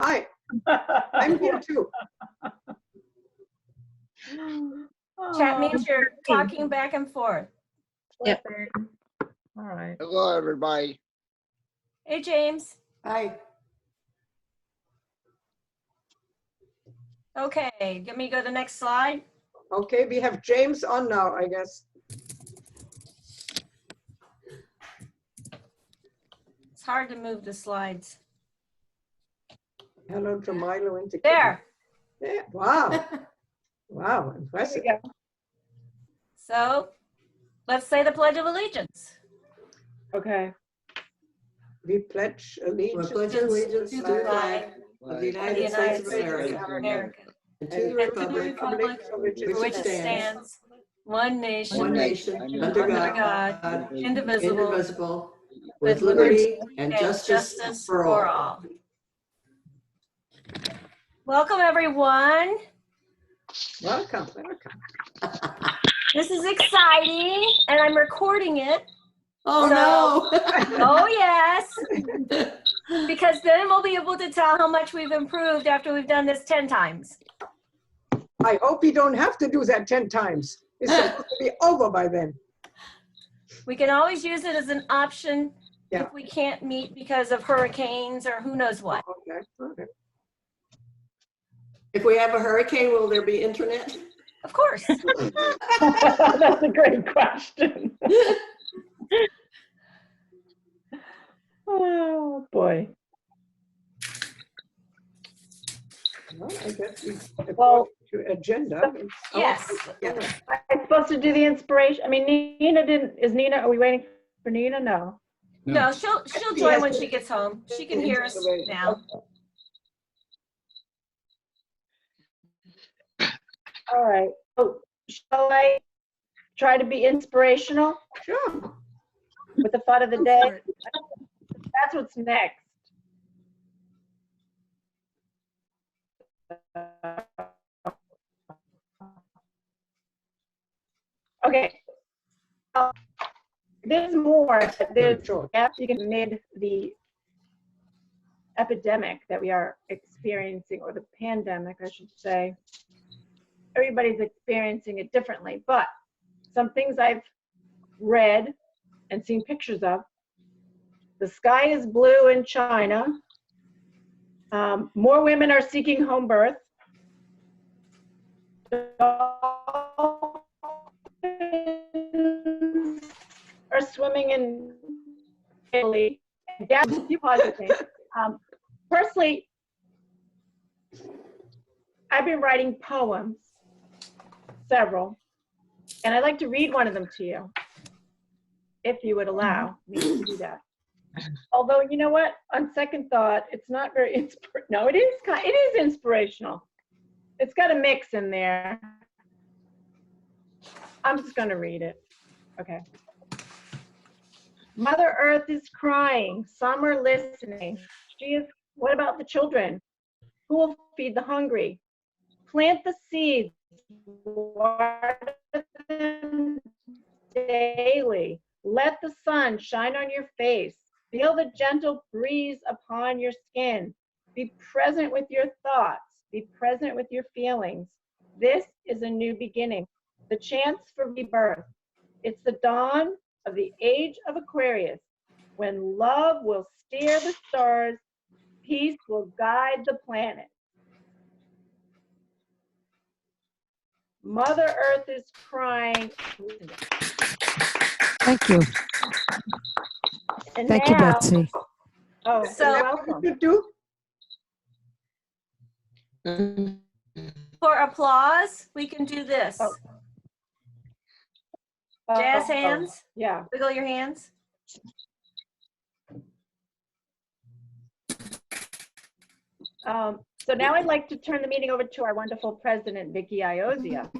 Hi, I'm here too. Chat means you're talking back and forth. Yep. All right. Hello, everybody. Hey, James. Hi. Okay, let me go to the next slide. Okay, we have James on now, I guess. It's hard to move the slides. Hello to Milo and to There. Yeah, wow. Wow, impressive. So let's say the Pledge of Allegiance. Okay. We pledge allegiance pledge allegiance to the flag of the of the United States of America America and to the and to the republic republic for which for which it it stands, one nation, one nation, under God, indivisible, indivisible, with liberty and justice for all. Welcome, everyone. Welcome, welcome. This is exciting, and I'm recording it. Oh, no. Oh, yes. Because then we'll be able to tell how much we've improved after we've done this 10 times. I hope you don't have to do that 10 times. It's supposed to be over by then. We can always use it as an option Yeah. if we can't meet because of hurricanes or who knows what. Okay, okay. If we have a hurricane, will there be internet? Of course. That's a great question. Oh, boy. Well, I guess we, Well- according to agenda. Yes. Yeah. I'm supposed to do the inspiration. I mean, Nina didn't, is Nina, are we waiting for Nina? No. No, she'll join when she gets home. She can hear us now. All right. So shall I try to be inspirational Sure. with the thought of the day? That's what's next. Okay. There's more. There's amid the epidemic that we are experiencing, or the pandemic, I should say. Everybody's experiencing it differently, but some things I've read and seen pictures of. The sky is blue in China. More women are seeking home birth. Are swimming in Italy. Yeah, a few positive things. Personally, I've been writing poems, several, and I'd like to read one of them to you, if you would allow me to do that. Although, you know what? On second thought, it's not very no, it is inspirational. It's got a mix in there. I'm just going to read it. Okay. Mother Earth is crying. Some are listening. What about the children? Who will feed the hungry? Plant the seeds. Water them daily. Let the sun shine on your face. Feel the gentle breeze upon your skin. Be present with your thoughts. Be present with your feelings. This is a new beginning, the chance for rebirth. It's the dawn of the age of Aquarius, when love will steer the stars, peace will guide the planet. Mother Earth is crying. Thank you. And Thank you, now- Betsy. Oh, So- you're welcome. You do? For applause, we can do this. Oh. Jazz Oh, hands. yeah. Wiggle your hands. So now I'd like to turn the meeting over to our wonderful president, Vicky Iozia.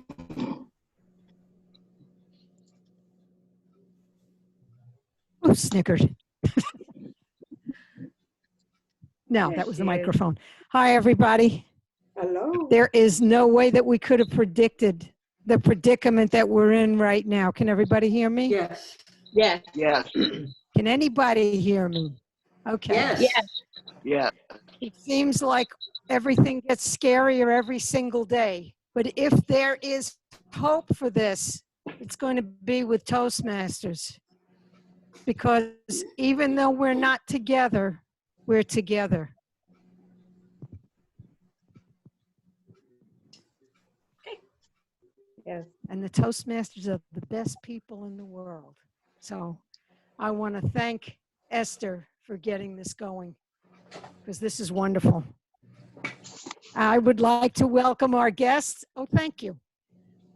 Oh, snickered. No, There that was she the is. microphone. Hi, everybody. Hello. There is no way that we could have predicted the predicament that we're in right now. Can everybody hear me? Yes. Yes. Can anybody hear me? Okay. Yes. Yeah. It seems like everything gets scarier every single day. But if there is hope for this, it's going to be with Toastmasters. Because even though we're not together, we're together. Yes. And the Toastmasters are the best people in the world. So I want to thank Esther for getting this going, because this is wonderful. I would like to welcome our guests. Oh, thank you.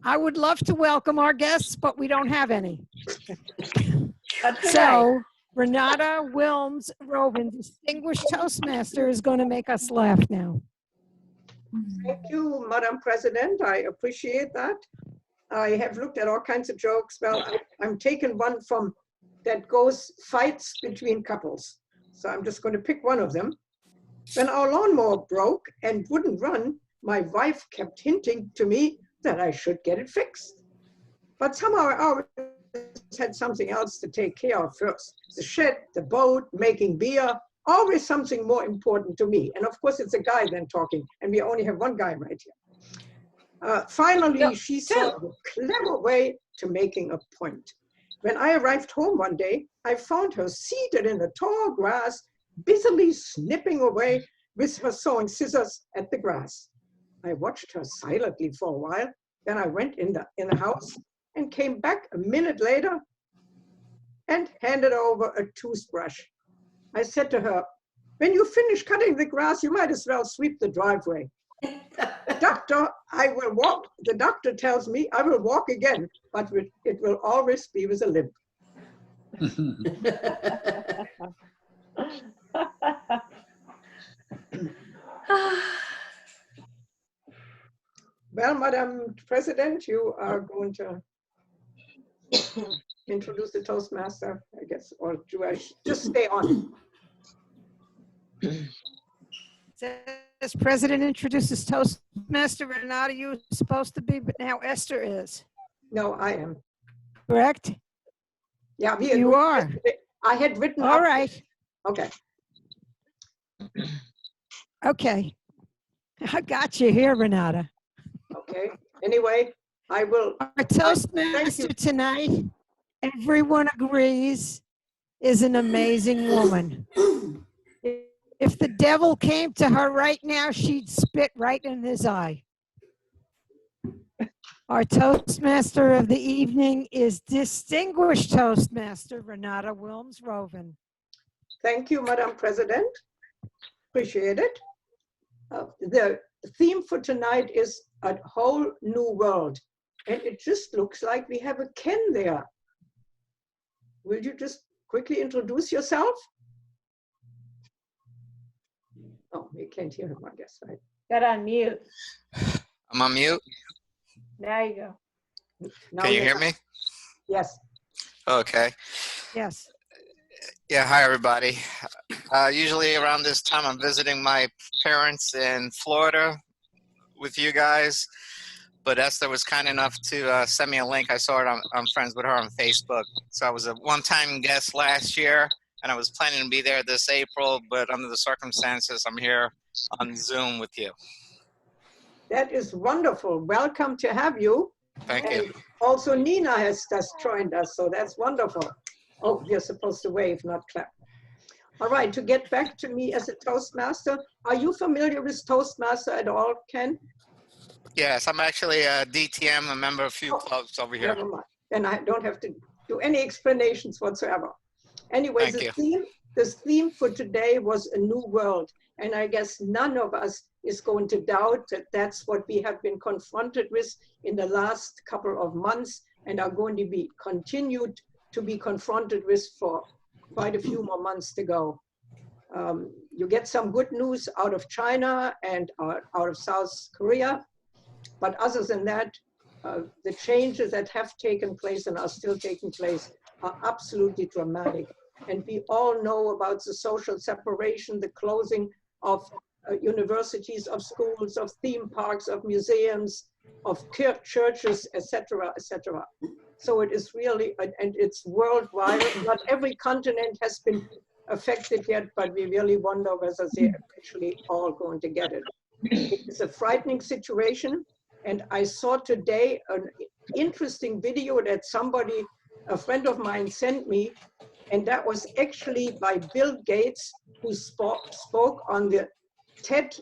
I would love to welcome our guests, but we don't have any. So Renata Wilms Rovin, distinguished Toastmaster, is going to make us laugh now. Thank you, Madam President. I appreciate that. I have looked at all kinds of jokes. Well, I'm taking one from that goes fights between couples. So I'm just going to pick one of them. When our lawnmower broke and wouldn't run, my wife kept hinting to me that I should get it fixed. But somehow I always had something else to take care of first. The shed, the boat, making beer, always something more important to me. And of course, it's a guy then talking, and we only have one guy right here. Finally, she saw a clever way to making a point. When I arrived home one day, I found her seated in the tall grass, busily snipping away with her sewing scissors at the grass. I watched her silently for a while. Then I went in the house and came back a minute later and handed over a toothbrush. I said to her, "When you finish cutting the grass, you might as well sweep the driveway." The doctor tells me I will walk again, but it will always be with a limp. Well, Madam President, you are going to introduce the Toastmaster, I guess, or do I just stay on? As President introduces Toastmaster, Renata, you were supposed to be, but now Esther is. No, I am. Correct? Yeah, You are. I had written All up. right. Okay. Okay. I got you here, Renata. Okay. Anyway, I will. Our Toastmaster tonight, everyone agrees, is an amazing woman. If the devil came to her right now, she'd spit right in his eye. Our Toastmaster of the evening is distinguished Toastmaster Renata Wilms Rovin. Thank you, Madam President. Appreciate it. The theme for tonight is a whole new world. And it just looks like we have a Ken there. Will you just quickly introduce yourself? Oh, you can't hear him, I guess, right? Got on mute. I'm on mute. There you go. Now Can you you're hear not. me? Yes. Okay. Yes. Yeah, hi everybody. Usually around this time I'm visiting my parents in Florida with you guys, but Esther was kind enough to send me a link. I saw it, I'm friends with her on Facebook. So I was a one-time guest last year, and I was planning to be there this April, but under the circumstances, I'm here on Zoom with you. That is wonderful. Welcome to have you. Thank and you. Also Nina has just joined us, so that's wonderful. Oh, you're supposed to wave, not clap. All right, to get back to me as a Toastmaster, are you familiar with Toastmaster at all, Ken? Yes, I'm actually a DTM, a member of a few clubs over here. Never mind. Then I don't have to do any explanations whatsoever. Anyways, Thank this theme for today was a new world. And I guess none of us is going to doubt that that's what we have been confronted with in the last couple of months and are going to be continued to be confronted with for quite a few more months to go. You get some good news out of China and out of South Korea. But other than that, the changes that have taken place and are still taking place are absolutely dramatic. And we all know about the social separation, the closing of universities, of schools, of theme parks, of museums, of churches, etc., etc. So it is really, and it's worldwide. Not every continent has been affected yet, but we really wonder whether they're actually all going to get it. It's a frightening situation. And I saw today an interesting video that somebody, a friend of mine, sent me, and that was actually by Bill Gates, who spoke on the TED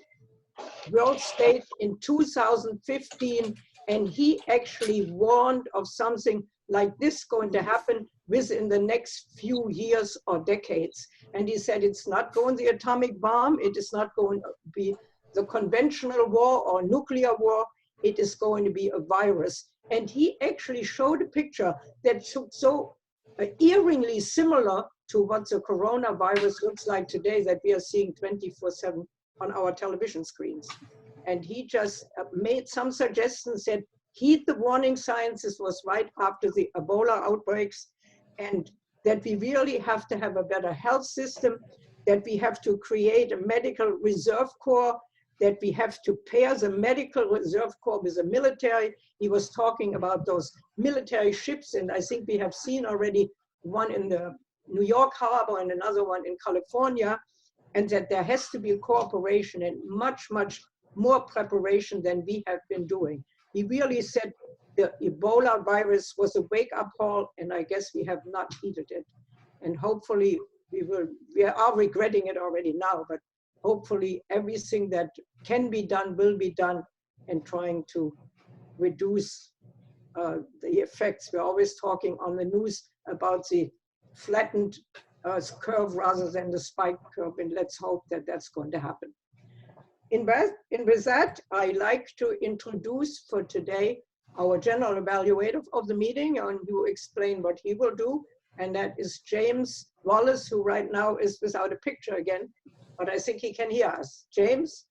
world stage in 2015, and he actually warned of something like this going to happen within the next few years or decades. And he said it's not going to be the atomic bomb, it is not going to be the conventional war or nuclear war, it is going to be a virus. And he actually showed a picture that's so eerily similar to what the coronavirus looks like today that we are seeing 24/7 on our television screens. And he just made some suggestions, said, heed the warning signs. This was right after the Ebola outbreaks, and that we really have to have a better health system, that we have to create a medical reserve corps, that we have to pair the medical reserve corps with the military. He was talking about those military ships, and I think we have seen already one in the New York harbor and another one in California, and that there has to be cooperation and much, much more preparation than we have been doing. He really said the Ebola virus was a wake-up call, and I guess we have not heeded it. And hopefully we are regretting it already now, but hopefully everything that can be done will be done, and trying to reduce the effects. We're always talking on the news about the flattened curve rather than the spiked curve, and let's hope that that's going to happen. With that, I like to introduce for today our general evaluator of the meeting, and you explain what he will do, and that is James Wallace, who right now is without a picture again, but I think he can hear us. James?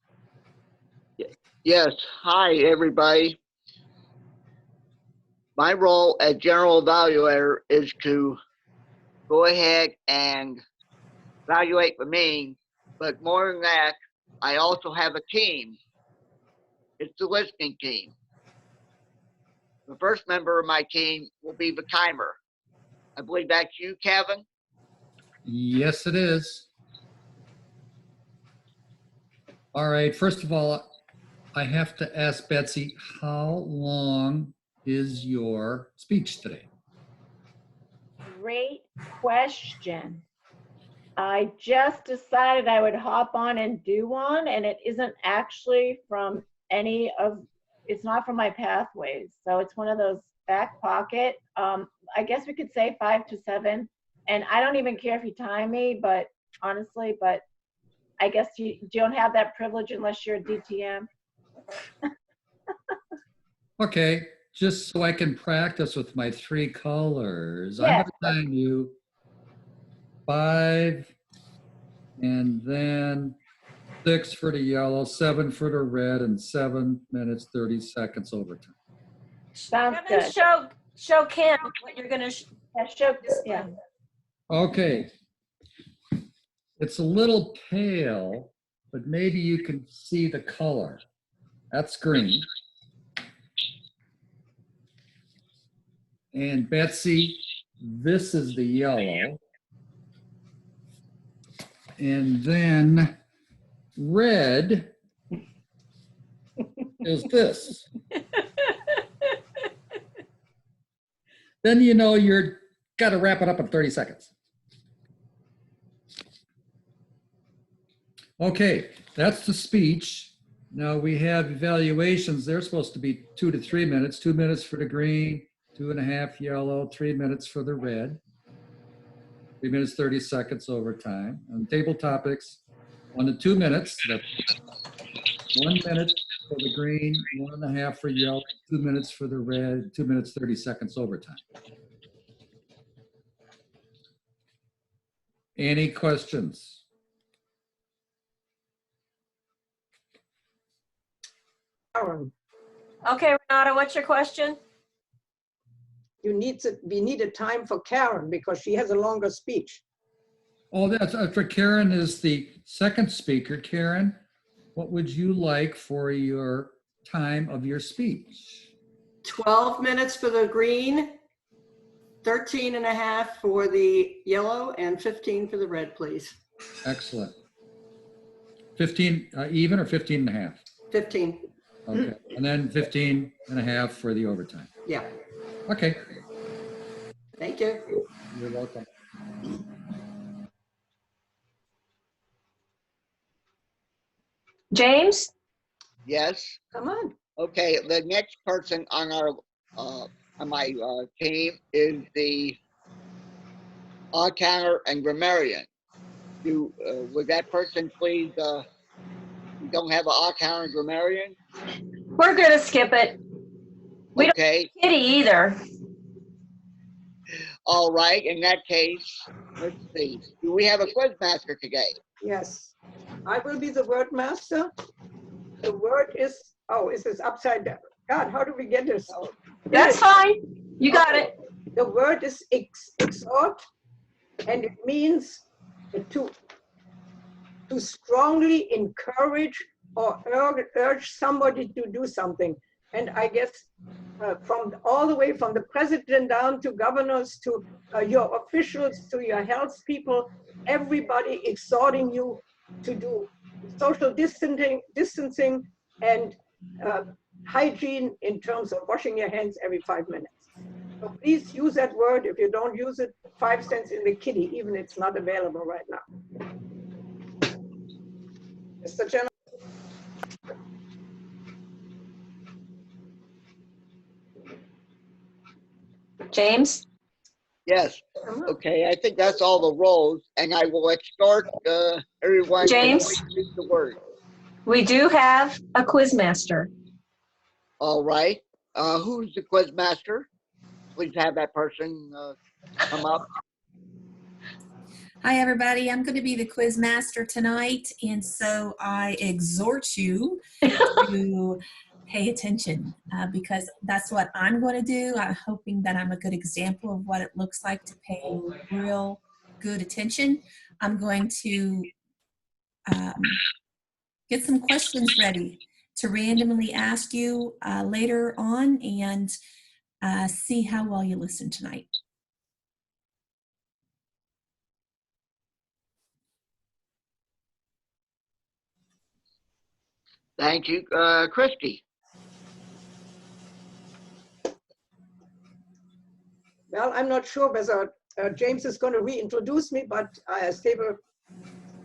Yes, hi everybody. My role as general evaluator is to go ahead and evaluate the meeting, but more than that, I also have a team. It's the listening team. The first member of my team will be the timer. I believe that's you, Kevin. Yes, it is. All right, first of all, I have to ask Betsy, how long is your speech today? Great question. I just decided I would hop on and do one, and it isn't actually from it's not from my pathways. So it's one of those back pocket. I guess we could say 5 to 7. And I don't even care if you time me, but honestly, but I guess you don't have that privilege unless you're a DTM. Okay, just so I can practice with my 3 colors. Yes. I'm going to time you 5, and then 6 for the yellow, 7 for the red, and 7 minutes, 30 seconds overtime. Sounds Kevin, good. show Kim what you're gonna. Yeah. Okay. It's a little pale, but maybe you can see the color. That's green. And Betsy, this is the yellow. And then red is this. Then you know you're got to wrap it up in 30 seconds. Okay, that's the speech. Now we have evaluations. They're supposed to be 2 to 3 minutes. 2 minutes for the green, 2.5 yellow, 3 minutes for the red. 3 minutes, 30 seconds overtime. On table topics, 1 to 2 minutes. That's 1 minute for the green, 1.5 for yellow, 2 minutes for the red, 2 minutes, 30 seconds overtime. Any questions? Karen, Okay, Renata, what's your question? we need a time for Karen because she has a longer speech. Oh, that's for Karen is the second speaker. Karen, what would you like for your time of your speech? 12 minutes for the green, 13 and a half for the yellow and 15 for the red, please. Excellent. 15 even or 15 and a half? 15. Okay. And then 15 and a half for the overtime. Yeah. Okay. Thank you. You're welcome. James? Yes. Come on. Okay, the next person on our on my team is the odd counter and grammarian. Would that person please? You don't have an odd counter and grammarian. We're gonna skip it. We don't Okay. have Kitty either. All right. In that case, let's see. Do we have a quiz master today? Yes. I will be the word master. The word is, oh, is this upside down? God, how do we get this? That's fine. You got Okay. it. The word is exhort, and it means to strongly encourage or urge somebody to do something. And I guess from all the way from the president down to governors to your officials to your health people, everybody exhorting you to do social distancing and hygiene in terms of washing your hands every 5 minutes. So please use that word. If you don't use it, 5 cents in the kitty, even it's not available right now. Mr. General. James? Yes. Okay. I think that's all the roles, and I will exhort everyone James? to use the word. We do have a quiz master. All right. Who's the quiz master? Please have that person come up. Hi, everybody. I'm going to be the quiz master tonight, and so I exhort you to pay attention because that's what I'm going to do. I'm hoping that I'm a good example of what it looks like to pay real good attention. I'm going to get some questions ready to randomly ask you later on and see how well you listen tonight. Thank you, Christy. Well, I'm not sure whether James is going to reintroduce me, but as table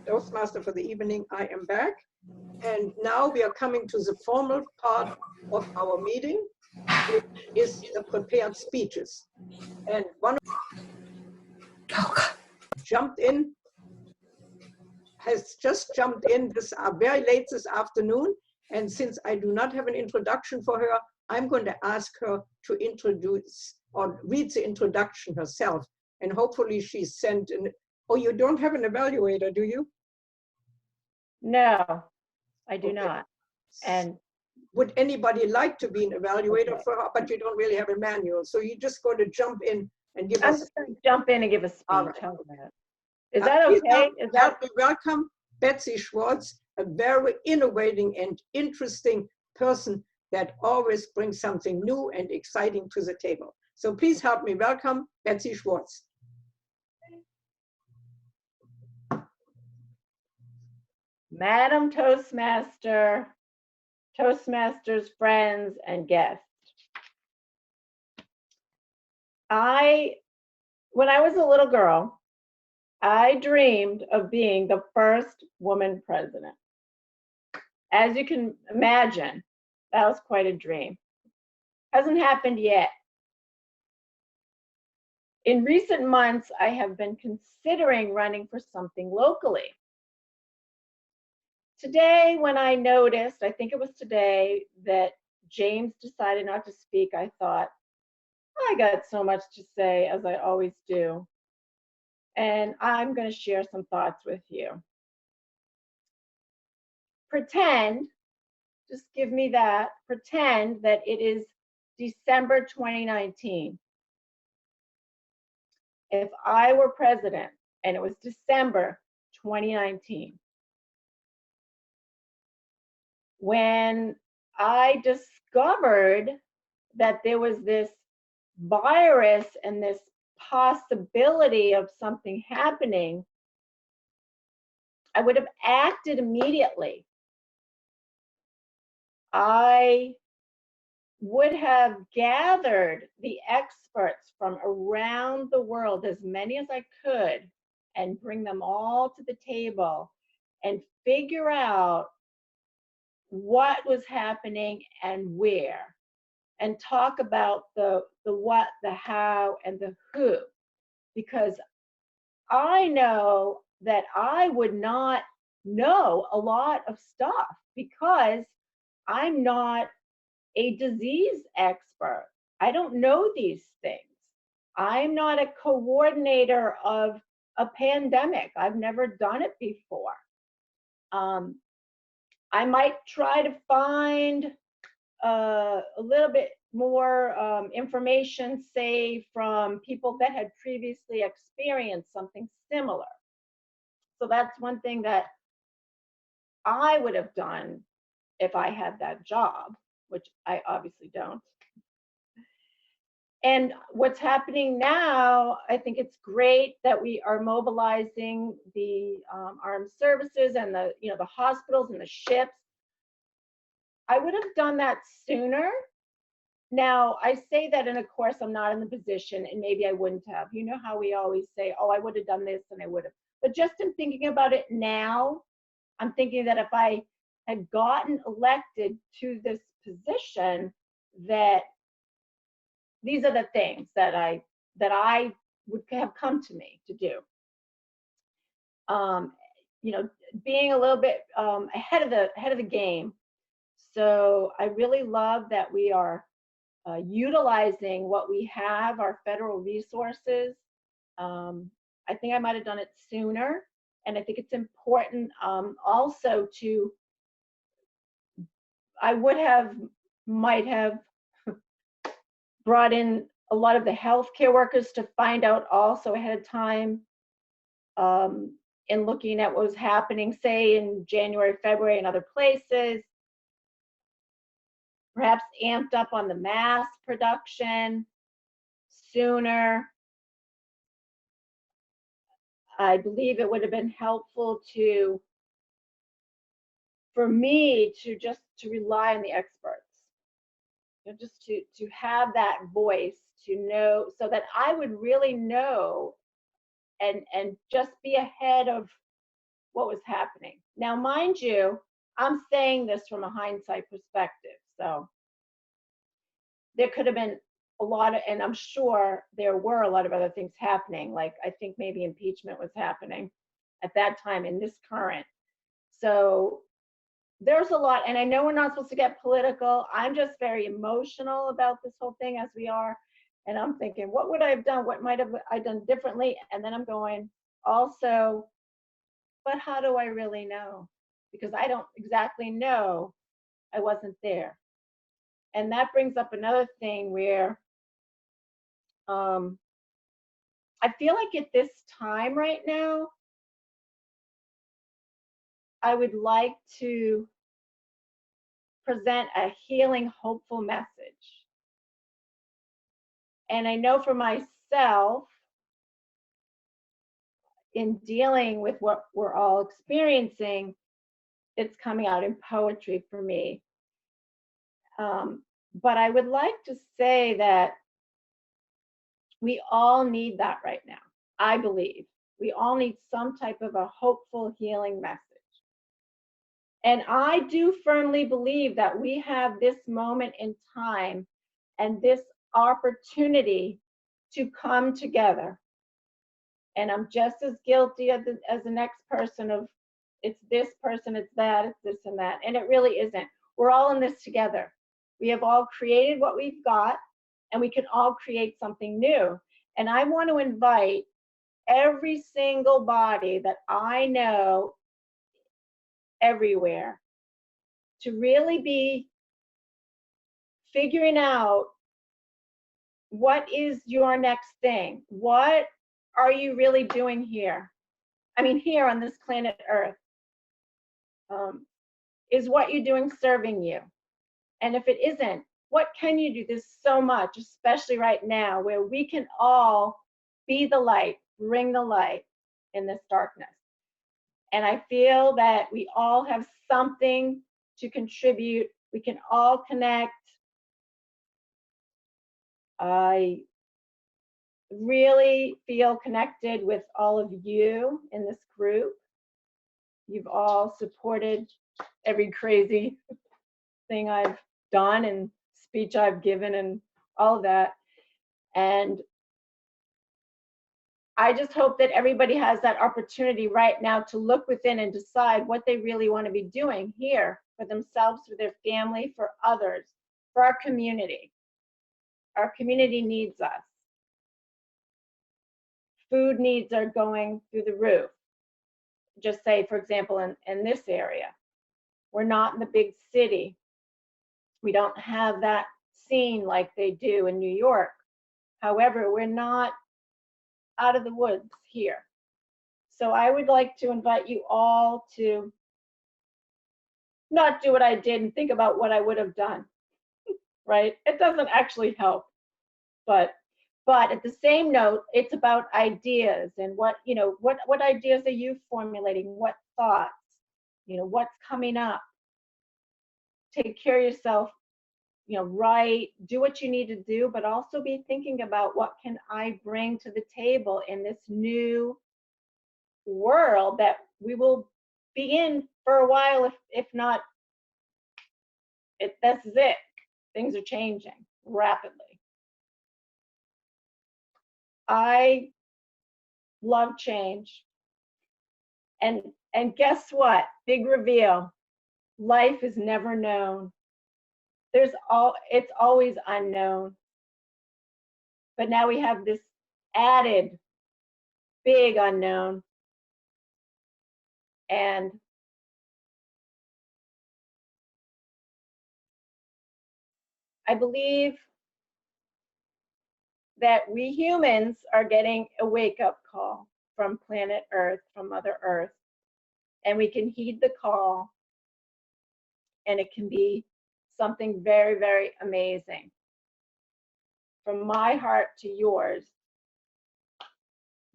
Toastmaster for the evening, I am back. And now we are coming to the formal part of our meeting, which is the prepared speeches. And one jumped in, has just jumped in this very late this afternoon. And since I do not have an introduction for her, I'm going to ask her to introduce or read the introduction herself. And hopefully she's sent in. Oh, you don't have an evaluator, do you? No, I do Okay. not. And Would anybody like to be an evaluator for her, but you don't really have a manual. So you're just going to jump in and give I'm us. just going to jump in and give a speech. All right. How's that? Is that Please okay? Is that help me welcome Betsy Schwartz, a very innovating and interesting person that always brings something new and exciting to the table. So please help me welcome Betsy Schwartz. Madam Toastmaster, Toastmasters friends and guests? When I was a little girl, I dreamed of being the first woman president. As you can imagine, that was quite a dream. Hasn't happened yet. In recent months, I have been considering running for something locally. Today, when I noticed, I think it was today, that James decided not to speak, I thought, I got so much to say, as I always do. And I'm going to share some thoughts with you. Pretend, just give me that, pretend that it is December 2019. If I were president and it was December 2019, when I discovered that there was this virus and this possibility of something happening, I would have acted immediately. I would have gathered the experts from around the world, as many as I could, and bring them all to the table and figure out what was happening and where, and talk about the what, the how, and the who, because I know that I would not know a lot of stuff because I'm not a disease expert. I don't know these things. I'm not a coordinator of a pandemic. I've never done it before. I might try to find a little bit more information, say, from people that had previously experienced something similar. So that's one thing that I would have done if I had that job, which I obviously don't. And what's happening now, I think it's great that we are mobilizing the armed services and the hospitals and the ships. I would have done that sooner. Now, I say that, and of course, I'm not in the position, and maybe I wouldn't have. You know how we always say, oh, I would have done this and I would have. But just in thinking about it now, I'm thinking that if I had gotten elected to this position, that these are the things that I would have come to me to do. Being a little bit ahead of the game. So I really love that we are utilizing what we have, our federal resources. I think I might have done it sooner, and I think it's important also to. I might have brought in a lot of the healthcare workers to find out also ahead of time in looking at what was happening, say, in January, February, and other places. Perhaps amped up on the mass production sooner. I believe it would have been helpful for me to just rely on the experts. Just to have that voice, to know, so that I would really know and just be ahead of what was happening. Now, mind you, I'm saying this from a hindsight perspective, so there could have been a lot of, and I'm sure there were a lot of other things happening, like I think maybe impeachment was happening at that time in this current. So there's a lot, and I know we're not supposed to get political. I'm just very emotional about this whole thing, as we are, and I'm thinking, what would I have done? What might have I done differently? And then I'm going, also, but how do I really know? Because I don't exactly know. I wasn't there. And that brings up another thing where I feel like at this time right now, I would like to present a healing, hopeful message. And I know for myself, in dealing with what we're all experiencing, it's coming out in poetry for me. But I would like to say that we all need that right now. I believe we all need some type of a hopeful, healing message. And I do firmly believe that we have this moment in time and this opportunity to come together. And I'm just as guilty as the next person of, it's this person, it's that, it's this and that. And it really isn't. We're all in this together. We have all created what we've got, and we can all create something new. And I want to invite every single body that I know everywhere to really be figuring out, what is your next thing? What are you really doing here? I mean, here on this planet Earth. Is what you're doing serving you? And if it isn't, what can you do? There's so much, especially right now, where we can all be the light, bring the light in this darkness. And I feel that we all have something to contribute. We can all connect. I really feel connected with all of you in this group. You've all supported every crazy thing I've done and speech I've given and all of that. And I just hope that everybody has that opportunity right now to look within and decide what they really want to be doing here for themselves, for their family, for others, for our community. Our community needs us. Food needs are going through the roof. Just say, for example, in this area, we're not in the big city. We don't have that scene like they do in New York. However, we're not out of the woods here. So I would like to invite you all to not do what I did and think about what I would have done, right? It doesn't actually help. But at the same note, it's about ideas and what ideas are you formulating? What thoughts? What's coming up? Take care of yourself, write, do what you need to do, but also be thinking about what can I bring to the table in this new world that we will be in for a while, if not, this is it. Things are changing rapidly. I love change. And guess what? Big reveal. Life is never known. It's always unknown. But now we have this added big unknown. And I believe that we humans are getting a wake-up call from planet Earth, from Mother Earth, and we can heed the call, and it can be something very, very amazing. From my heart to yours,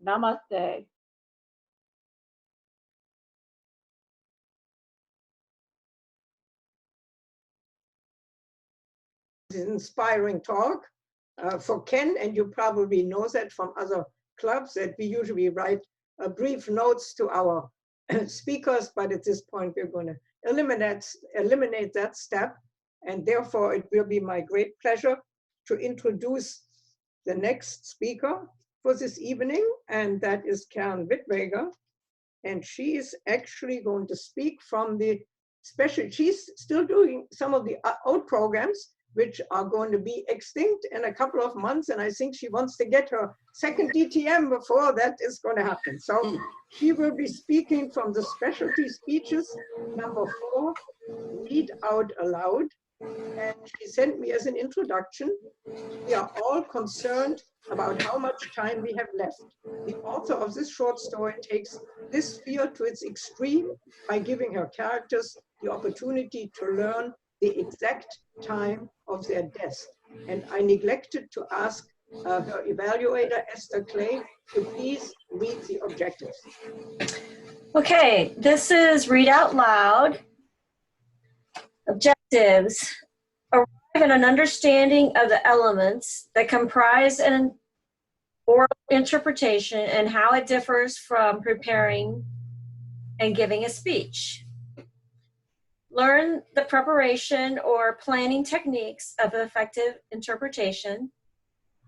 namaste. Inspiring talk for Ken, and you probably know that from other clubs that we usually write brief notes to our speakers, but at this point we're going to eliminate that step, and therefore it will be my great pleasure to introduce the next speaker for this evening, and that is Karen Wittweger, and she is actually going to speak from the she's still doing some of the old programs which are going to be extinct in a couple of months. And I think she wants to get her second DTM before that is going to happen. So she will be speaking from the specialty speeches, number 4, read out aloud. And she sent me as an introduction, we are all concerned about how much time we have left. The author of this short story takes this fear to its extreme by giving her characters the opportunity to learn the exact time of their death. And I neglected to ask her evaluator, Esther Clay, to please read the objectives. Okay, this is read out loud. Objectives. Arrive at an understanding of the elements that comprise an oral interpretation and how it differs from preparing and giving a speech. Learn the preparation or planning techniques of effective interpretation.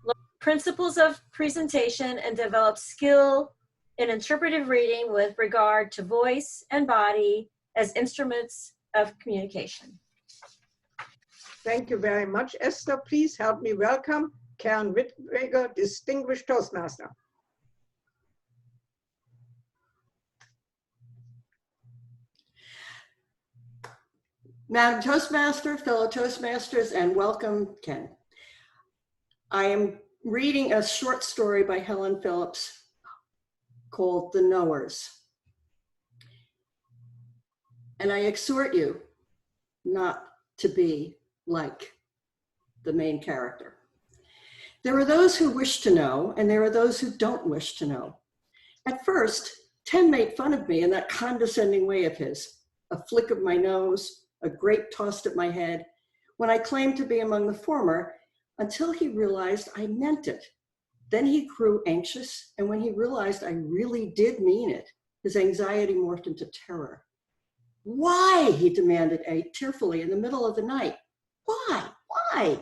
Learn principles of presentation and develop skill in interpretive reading with regard to voice and body as instruments of communication. Thank you very much, Esther. Please help me welcome Karen Wittweger, Distinguished Toastmaster. Madam Toastmaster, fellow Toastmasters, and welcome, Ken. I am reading a short story by Helen Phillips called The Knowers. And I exhort you not to be like the main character. There are those who wish to know, and there are those who don't wish to know. At first, Tim made fun of me in that condescending way of his, a flick of my nose, a grape tossed at my head, when I claimed to be among the former, until he realized I meant it. Then he grew anxious, and when he realized I really did mean it, his anxiety morphed into terror. Why? He demanded tearfully in the middle of the night. Why? Why?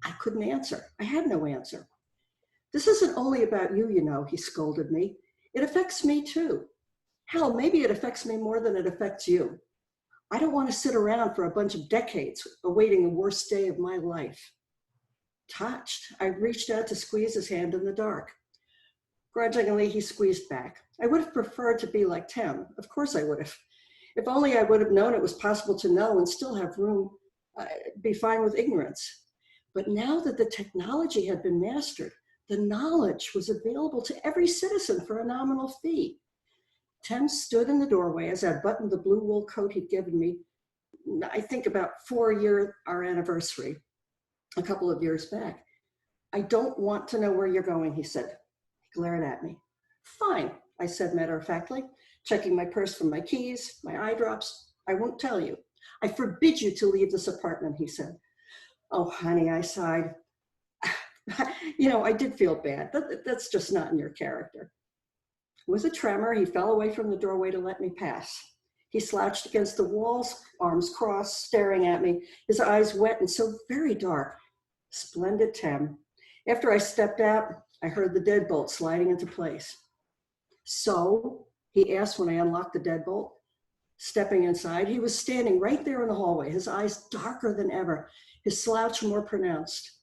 I couldn't answer. I had no answer. This isn't only about you, you know, he scolded me. It affects me too. Hell, maybe it affects me more than it affects you. I don't want to sit around for a bunch of decades awaiting the worst day of my life. Touched, I reached out to squeeze his hand in the dark. Grudgingly, he squeezed back. I would have preferred to be like Tim. Of course I would have. If only I would have known it was possible to know and still have room, be fine with ignorance. But now that the technology had been mastered, the knowledge was available to every citizen for a nominal fee. Tim stood in the doorway as I buttoned the blue wool coat he'd given me, I think about our anniversary, a couple of years back. I don't want to know where you're going, he said. He glared at me. Fine, I said matter-of-factly, checking my purse for my keys, my eye drops. I won't tell you. I forbid you to leave this apartment, he said. Oh, honey, I sighed. You know, I did feel bad. That's just not in your character. With a tremor, he fell away from the doorway to let me pass. He slouched against the walls, arms crossed, staring at me, his eyes wet and so very dark. Splendid Tim. After I stepped out, I heard the deadbolt sliding into place. So, he asked when I unlocked the deadbolt. Stepping inside, he was standing right there in the hallway, his eyes darker than ever, his slouch more pronounced.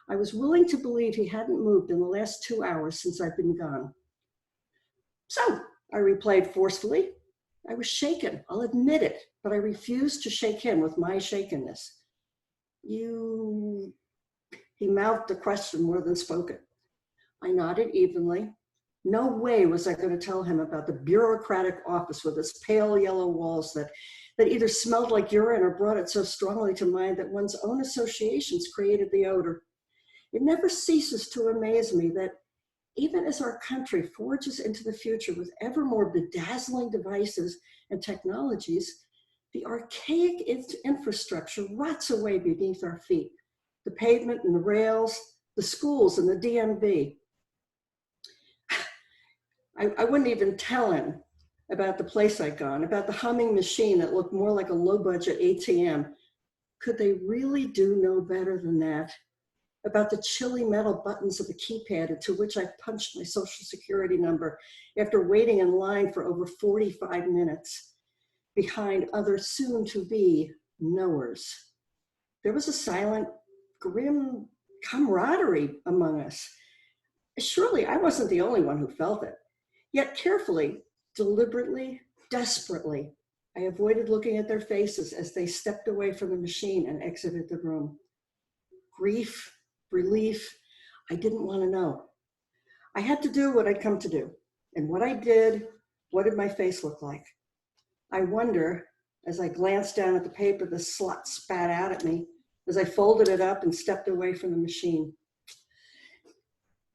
I was willing to believe he hadn't moved in the last 2 hours since I'd been gone. So, I replied forcefully. I was shaken, I'll admit it, but I refused to shake him with my shakenness. You... He mouthed the question more than spoke it. I nodded evenly. No way was I going to tell him about the bureaucratic office with its pale yellow walls that either smelled like urine or brought it so strongly to mind that one's own associations created the odor. It never ceases to amaze me that even as our country forges into the future with ever more bedazzling devices and technologies, the archaic infrastructure rots away beneath our feet. The pavement and the rails, the schools and the DMV. I wouldn't even tell him about the place I'd gone, about the humming machine that looked more like a low-budget ATM. Could they really do no better than that? About the chilly metal buttons of the keypad into which I punched my social security number after waiting in line for over 45 minutes behind other soon-to-be knowers. There was a silent, grim camaraderie among us. Surely I wasn't the only one who felt it. Yet carefully, deliberately, desperately, I avoided looking at their faces as they stepped away from the machine and exited the room. Grief, relief, I didn't want to know. I had to do what I'd come to do. And what I did, what did my face look like? I wonder, as I glanced down at the paper the slut spat out at me, as I folded it up and stepped away from the machine.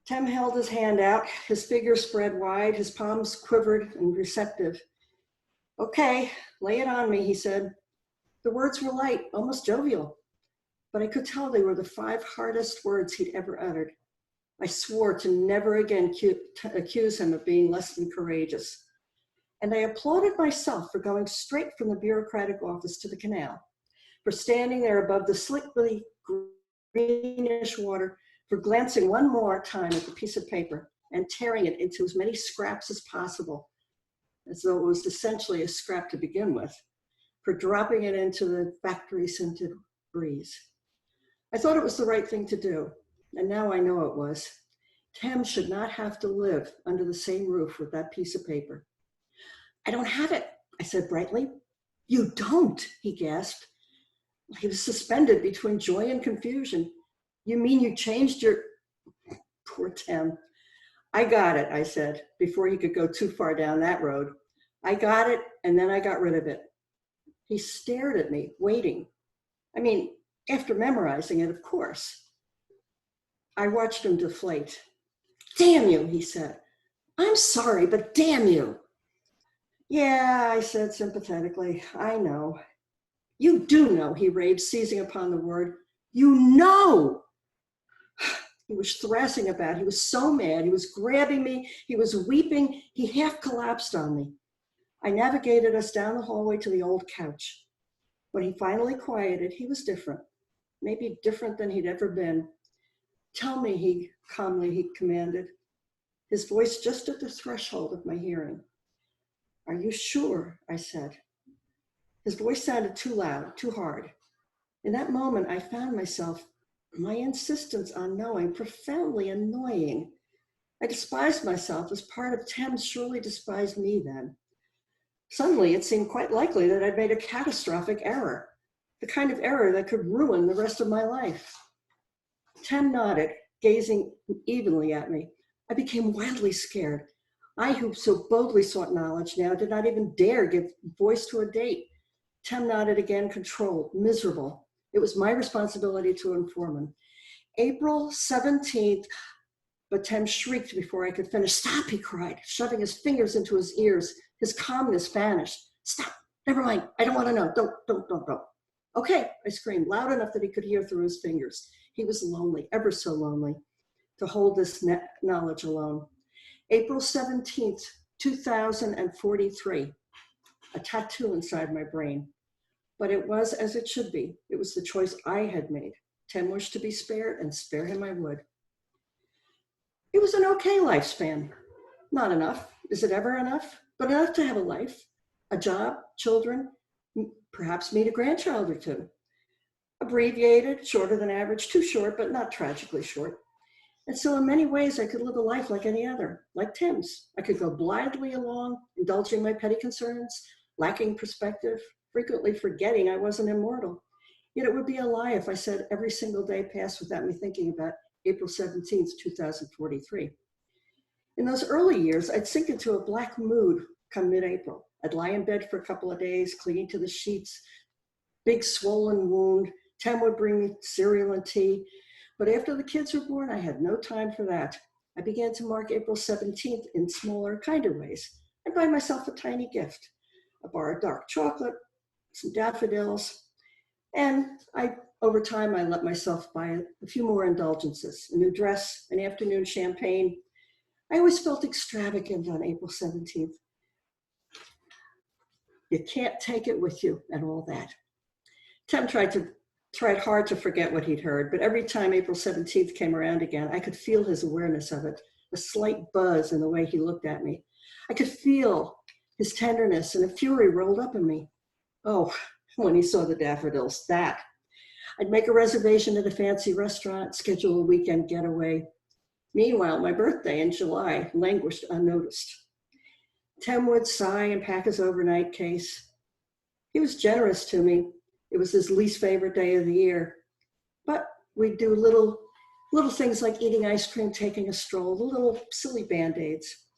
Tim held his hand out, his figure spread wide, his palms quivered and receptive. Okay, lay it on me, he said. The words were light, almost jovial, but I could tell they were the 5 hardest words he'd ever uttered. I swore to never again accuse him of being less than courageous. And I applauded myself for going straight from the bureaucratic office to the canal, for standing there above the slickly greenish water, for glancing one more time at the piece of paper and tearing it into as many scraps as possible, as though it was essentially a scrap to begin with, for dropping it into the factory-scented breeze. I thought it was the right thing to do, and now I know it was. Tim should not have to live under the same roof with that piece of paper. I don't have it, I said brightly. You don't, he gasped. He was suspended between joy and confusion. You mean you changed your... Poor Tim. I got it, I said, before he could go too far down that road. I got it, and then I got rid of it. He stared at me, waiting. I mean, after memorizing it, of course. I watched him deflate. "Damn you," he said. "I'm sorry, but damn you." "Yeah," I said sympathetically, "I know." "You do know," he raged, seizing upon the word. "You know." He was thrashing about. He was so mad. He was grabbing me. He was weeping. He half collapsed on me. I navigated us down the hallway to the old couch. When he finally quieted, he was different, maybe different than he'd ever been. "Tell me," he commanded, his voice just at the threshold of my hearing. "Are you sure?" I said. His voice sounded too loud, too hard. In that moment, I found my insistence on knowing, profoundly annoying. I despised myself as part of Tim surely despised me then. Suddenly, it seemed quite likely that I'd made a catastrophic error, the kind of error that could ruin the rest of my life. Tim nodded, gazing evenly at me. I became wildly scared. I, who so boldly sought knowledge now, did not even dare give voice to a date. Tim nodded again, controlled, miserable. It was my responsibility to inform him. April 17th, but Tim shrieked before I could finish. "Stop," he cried, shoving his fingers into his ears. His calmness vanished. "Stop, never mind, I don't want to know. Don't. "Okay," I screamed, loud enough that he could hear through his fingers. He was lonely, ever so lonely, to hold this knowledge alone. April 17th, 2043, a tattoo inside my brain. But it was as it should be. It was the choice I had made. Tim wished to be spared, and spare him I would. It was an okay lifespan. Not enough. Is it ever enough? But enough to have a life, a job, children, perhaps meet a grandchild or two. Abbreviated, shorter than average, too short, but not tragically short. And so in many ways, I could live a life like any other, like Tim's. I could go blithely along, indulging my petty concerns, lacking perspective, frequently forgetting I wasn't immortal. Yet it would be a lie if I said every single day passed without me thinking about April 17th, 2043. In those early years, I'd sink into a black mood come mid-April. I'd lie in bed for a couple of days, clinging to the sheets, big swollen wound. Tim would bring me cereal and tea. But after the kids were born, I had no time for that. I began to mark April 17th in smaller, kinder ways. I'd buy myself a tiny gift, a bar of dark chocolate, some daffodils, and over time, I let myself buy a few more indulgences, a new dress, an afternoon champagne. I always felt extravagant on April 17th. You can't take it with you and all that. Tim tried hard to forget what he'd heard, but every time April 17th came around again, I could feel his awareness of it, a slight buzz in the way he looked at me. I could feel his tenderness, and a fury rolled up in me. Oh, when he saw the daffodils, that. I'd make a reservation at a fancy restaurant, schedule a weekend getaway. Meanwhile, my birthday in July languished unnoticed. Tim would sigh and pack his overnight case. He was generous to me. It was his least favorite day of the year. But we'd do little things like eating ice cream, taking a stroll, the little silly Band-Aids.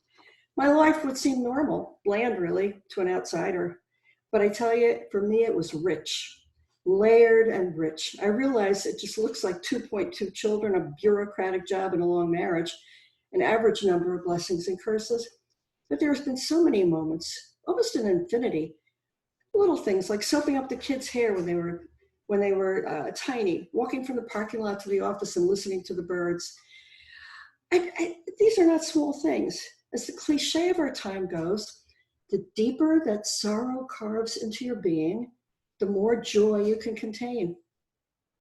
My life would seem normal, bland really, to an outsider. But I tell you, for me, it was rich. Layered and rich. I realize it just looks like 2.2 children, a bureaucratic job, and a long marriage, an average number of blessings and curses. But there's been so many moments, almost an infinity, little things like soaping up the kids' hair when they were tiny, walking from the parking lot to the office and listening to the birds. These are not small things. As the cliche of our time goes, the deeper that sorrow carves into your being, the more joy you can contain.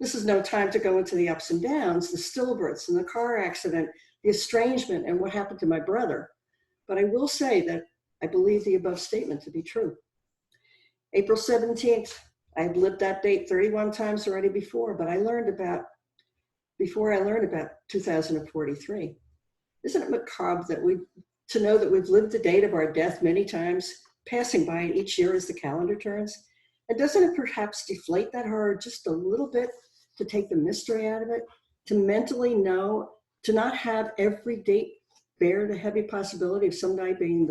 This is no time to go into the ups and downs, the stillbirths and the car accident, the estrangement, and what happened to my brother. But I will say that I believe the above statement to be true. April 17th, I had lived that date 31 times already before I learned about 2043. Isn't it macabre to know that we've lived the date of our death many times, passing by it each year as the calendar turns? And doesn't it perhaps deflate that horror just a little bit to take the mystery out of it? To mentally know, to not have every date bear the heavy possibility of some night being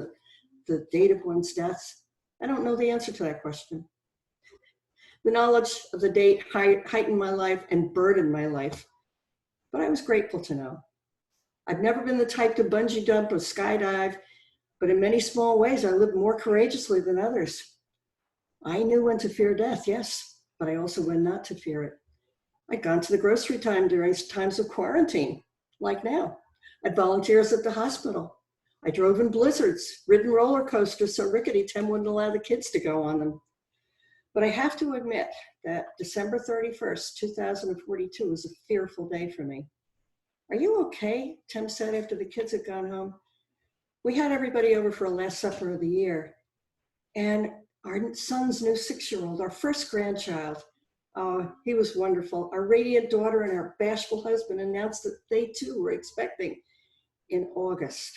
the date of one's death? I don't know the answer to that question. The knowledge of the date heightened my life and burdened my life. but I was grateful to know. I've never been the type to bungee jump or skydive, but in many small ways, I lived more courageously than others. I knew when to fear death, yes, but I also when not to fear it. I'd gone to the grocery time during times of quarantine, like now. I'd volunteers at the hospital. I drove in blizzards, ridden roller coasters so rickety Tim wouldn't allow the kids to go on them. But I have to admit that December 31st, 2042 was a fearful day for me. Are you okay? Tim said after the kids had gone home. We had everybody over for a last supper of the year. And our son's new 6-year-old, our first grandchild, he was wonderful. Our radiant daughter and our bashful husband announced that they too were expecting in August.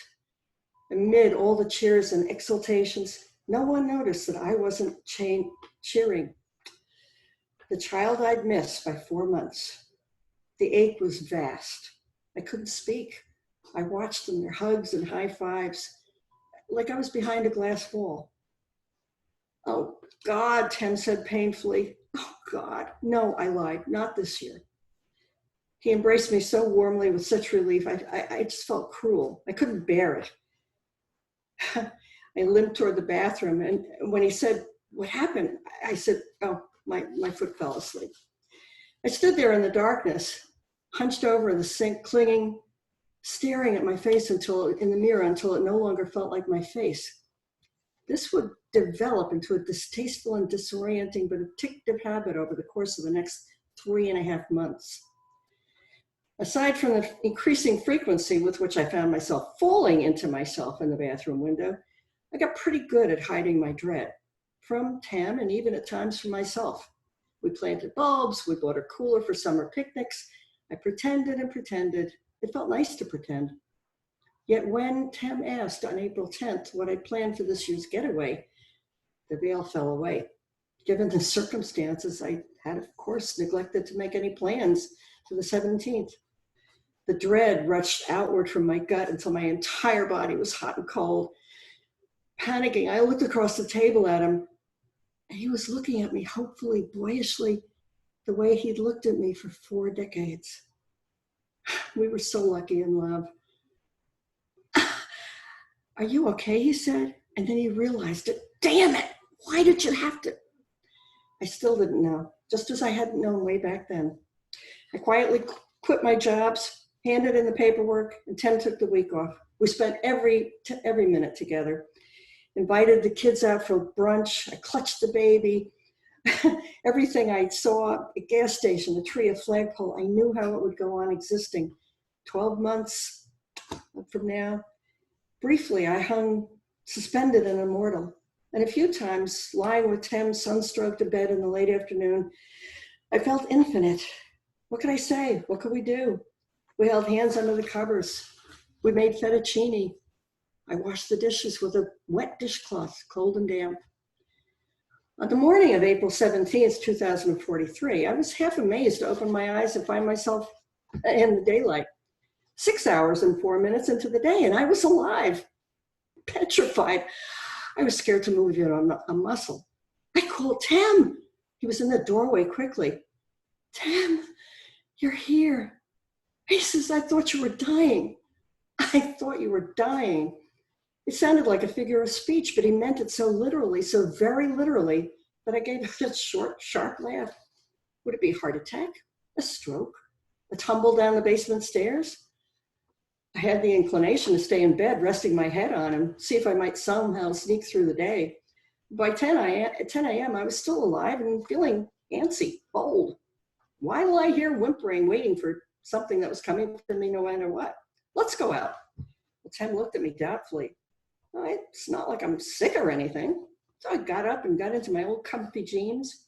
Amid all the cheers and exultations, no one noticed that I wasn't cheering. The child I'd missed by 4 months. The ache was vast. I couldn't speak. I watched them, their hugs and high fives, like I was behind a glass wall. Oh, God, Tim said painfully. Oh, God. No, I lied. Not this year. He embraced me so warmly with such relief. I just felt cruel. I couldn't bear it. I limped toward the bathroom, and when he said, what happened? I said, oh, my foot fell asleep. I stood there in the darkness, hunched over the sink, clinging, staring at my face in the mirror until it no longer felt like my face. This would develop into a distasteful and disorienting but addictive habit over the course of the next 3.5 months. Aside from the increasing frequency with which I found myself falling into myself in the bathroom window, I got pretty good at hiding my dread from Tam and even at times from myself. We planted bulbs, we bought a cooler for summer picnics. I pretended and pretended. It felt nice to pretend. Yet when Tam asked on April 10th what I planned for this year's getaway, the veil fell away. Given the circumstances, I had, of course, neglected to make any plans for the 17th. The dread rushed outward from my gut until my entire body was hot and cold. Panicking, I looked across the table at him, and he was looking at me hopefully, boyishly, the way he'd looked at me for 4 decades. We were so lucky in love. Are you okay? He said, and then he realized it. Damn it! Why did you have to? I still didn't know, just as I hadn't known way back then. I quietly quit my jobs, handed in the paperwork, and Tim took the week off. We spent every minute together. Invited the kids out for brunch. I clutched the baby. Everything I saw, a gas station, a tree, a flagpole, I knew how it would go on existing. 12 months from now. Briefly, I hung suspended and immortal. And a few times, lying with Tim, sunstroked to bed in the late afternoon, I felt infinite. What could I say? What could we do? We held hands under the covers. We made fettuccine. I washed the dishes with a wet dishcloth, cold and damp. On the morning of April 17th, 2043, I was half amazed to open my eyes and find myself in the daylight. 6 hours and 4 minutes into the day, and I was alive, petrified. I was scared to move even a muscle. I called Tim. He was in the doorway quickly. Tim, you're here. He says, I thought you were dying. I thought you were dying. It sounded like a figure of speech, but he meant it so literally, so very literally, that I gave a short, sharp laugh. Would it be a heart attack? A stroke? A tumble down the basement stairs? I had the inclination to stay in bed, resting my head on him, see if I might somehow sneak through the day. By 10 a.m., I was still alive and feeling antsy, bold. Why lie here whimpering, waiting for something that was coming for me no matter what? Let's go out. Well, Tim looked at me doubtfully. Oh, it's not like I'm sick or anything. So I got up and got into my old comfy jeans.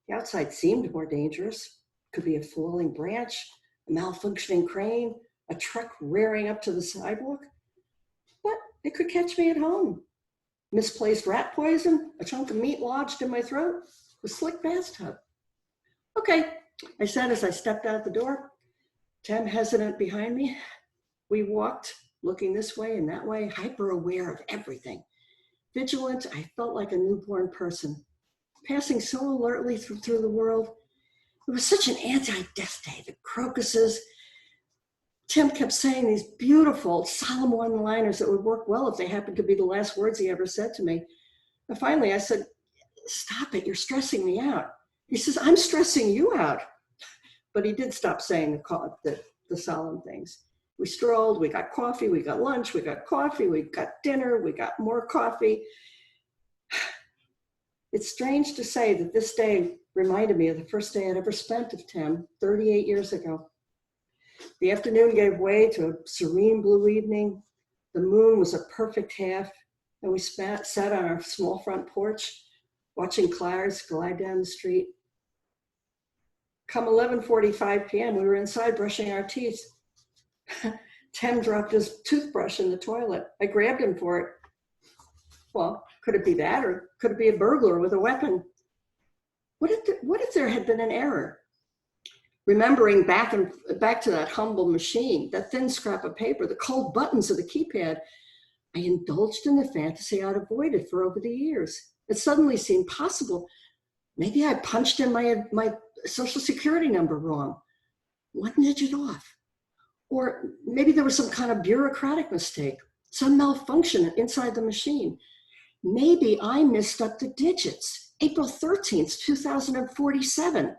The outside seemed more dangerous. Could be a falling branch, a malfunctioning crane, a truck rearing up to the sidewalk. But it could catch me at home. Misplaced rat poison, a chunk of meat lodged in my throat, a slick bathtub. Okay, I said as I stepped out the door, Tim hesitant behind me. We walked, looking this way and that way, hyper aware of everything. Vigilant, I felt like a newborn person, passing so alertly through the world. It was such an anti-death day. The crocuses, Tim kept saying these beautiful, solemn one-liners that would work well if they happened to be the last words he ever said to me. And finally I said, stop it, you're stressing me out. He says, I'm stressing you out. But he did stop saying the solemn things. We strolled, we got coffee, we got lunch, we got coffee, we got dinner, we got more coffee. It's strange to say that this day reminded me of the first day I'd ever spent with Tim 38 years ago. The afternoon gave way to a serene blue evening. The moon was a perfect half, and we sat on our small front porch, watching cars glide down the street. Come 11:45 p.m., we were inside brushing our teeth. Tim dropped his toothbrush in the toilet. I grabbed him for it. Well, could it be that, or could it be a burglar with a weapon? What if there had been an error? Remembering back to that humble machine, that thin scrap of paper, the cold buttons of the keypad, I indulged in the fantasy I'd avoided for over the years. It suddenly seemed possible. Maybe I punched in my social security number wrong, 1 digit off. Or maybe there was some kind of bureaucratic mistake, some malfunction inside the machine. Maybe I missed up the digits. April 13th, 2047.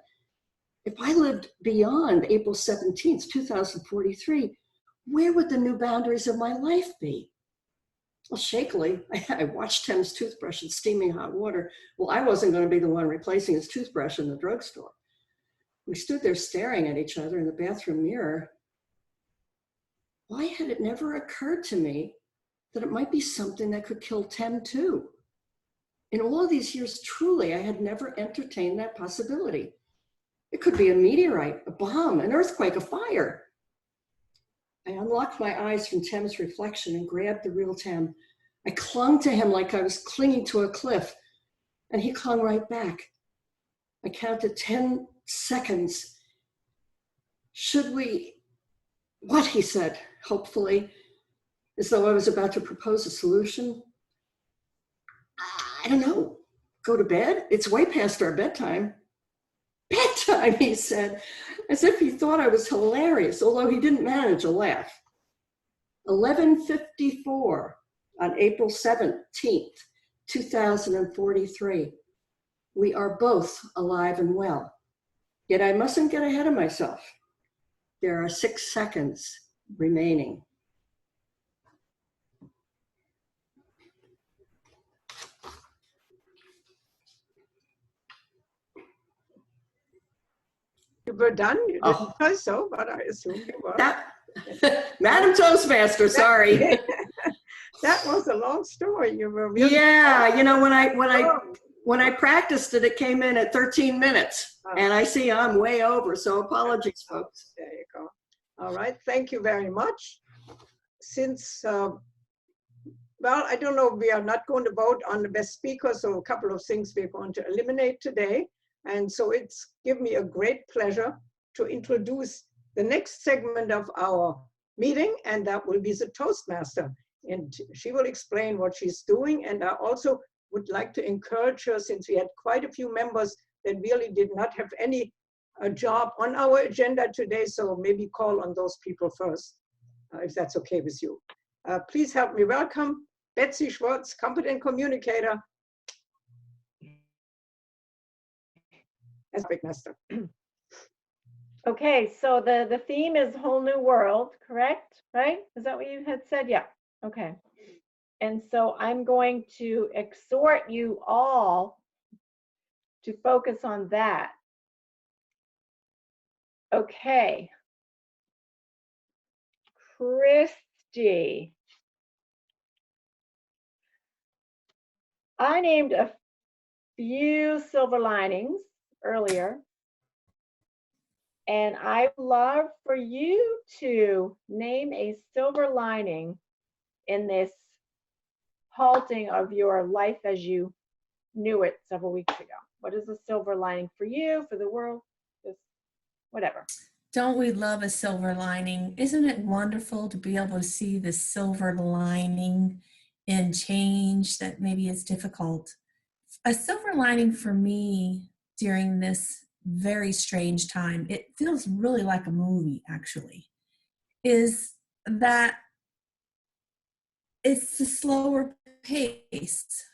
If I lived beyond April 17th, 2043, where would the new boundaries of my life be? Well, shakily, I watched Tim's toothbrush in steaming hot water. Well, I wasn't going to be the one replacing his toothbrush in the drugstore. We stood there staring at each other in the bathroom mirror. Why had it never occurred to me that it might be something that could kill Tim too? In all of these years, truly, I had never entertained that possibility. It could be a meteorite, a bomb, an earthquake, a fire. I unlocked my eyes from Tim's reflection and grabbed the real Tim. I clung to him like I was clinging to a cliff, and he clung right back. I counted 10 seconds. Should we, what, he said, hopefully, as though I was about to propose a solution. I don't know, go to bed? It's way past our bedtime. Bedtime, he said, as if he thought I was hilarious, although he didn't manage a laugh. 11:54 on April 17th, 2043. We are both alive and well. Yet I mustn't get ahead of myself. There are 6 seconds remaining. You were done? You didn't say so, but I assume you were. Madam Toastmaster, sorry. That was a long story. You were really Yeah, you know, when I practiced it, it came in at 13 minutes, and I see I'm way over, so apologies, folks. There you go. All right, thank you very much. Since, well, I don't know, we are not going to vote on the best speaker, so a couple of things we're going to eliminate today. And so it's given me a great pleasure to introduce the next segment of our meeting, and that will be the Toastmaster. And she will explain what she's doing. And I also would like to encourage her, since we had quite a few members that really did not have any job on our agenda today, so maybe call on those people first, if that's okay with you. Please help me welcome Betsy Schwartz, competent communicator, as Big Master. Okay, so the theme is whole new world, correct? Right? Is that what you had said? Yeah. Okay. And so I'm going to exhort you all to focus on that. Okay. Christy. I named a few silver linings earlier, and I'd love for you to name a silver lining in this halting of your life as you knew it several weeks ago. What is a silver lining for you, for the world, just whatever? Don't we love a silver lining? Isn't it wonderful to be able to see the silver lining in change that maybe is difficult? A silver lining for me during this very strange time, it feels really like a movie, actually. is that it's a slower pace.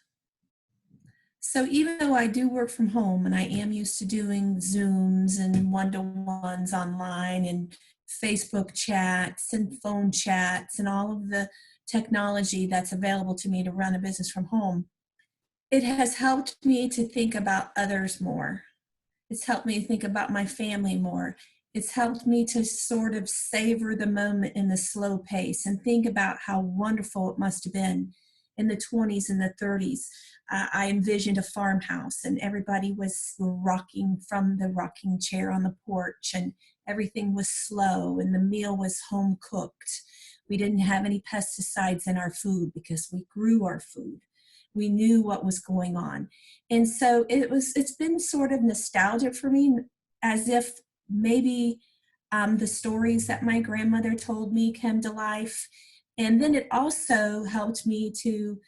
So even though I do work from home and I am used to doing Zooms and one-to-ones online and Facebook chats and phone chats and all of the technology that's available to me to run a business from home, it has helped me to think about others more. It's helped me to think about my family more. It's helped me to sort of savor the moment in the slow pace and think about how wonderful it must have been in the 20s and the 30s. I envisioned a farmhouse and everybody was rocking from the rocking chair on the porch and everything was slow and the meal was home cooked. We didn't have any pesticides in our food because we grew our food. We knew what was going on. And so it's been sort of nostalgic for me, as if maybe the stories that my grandmother told me came to life. And then it also helped me to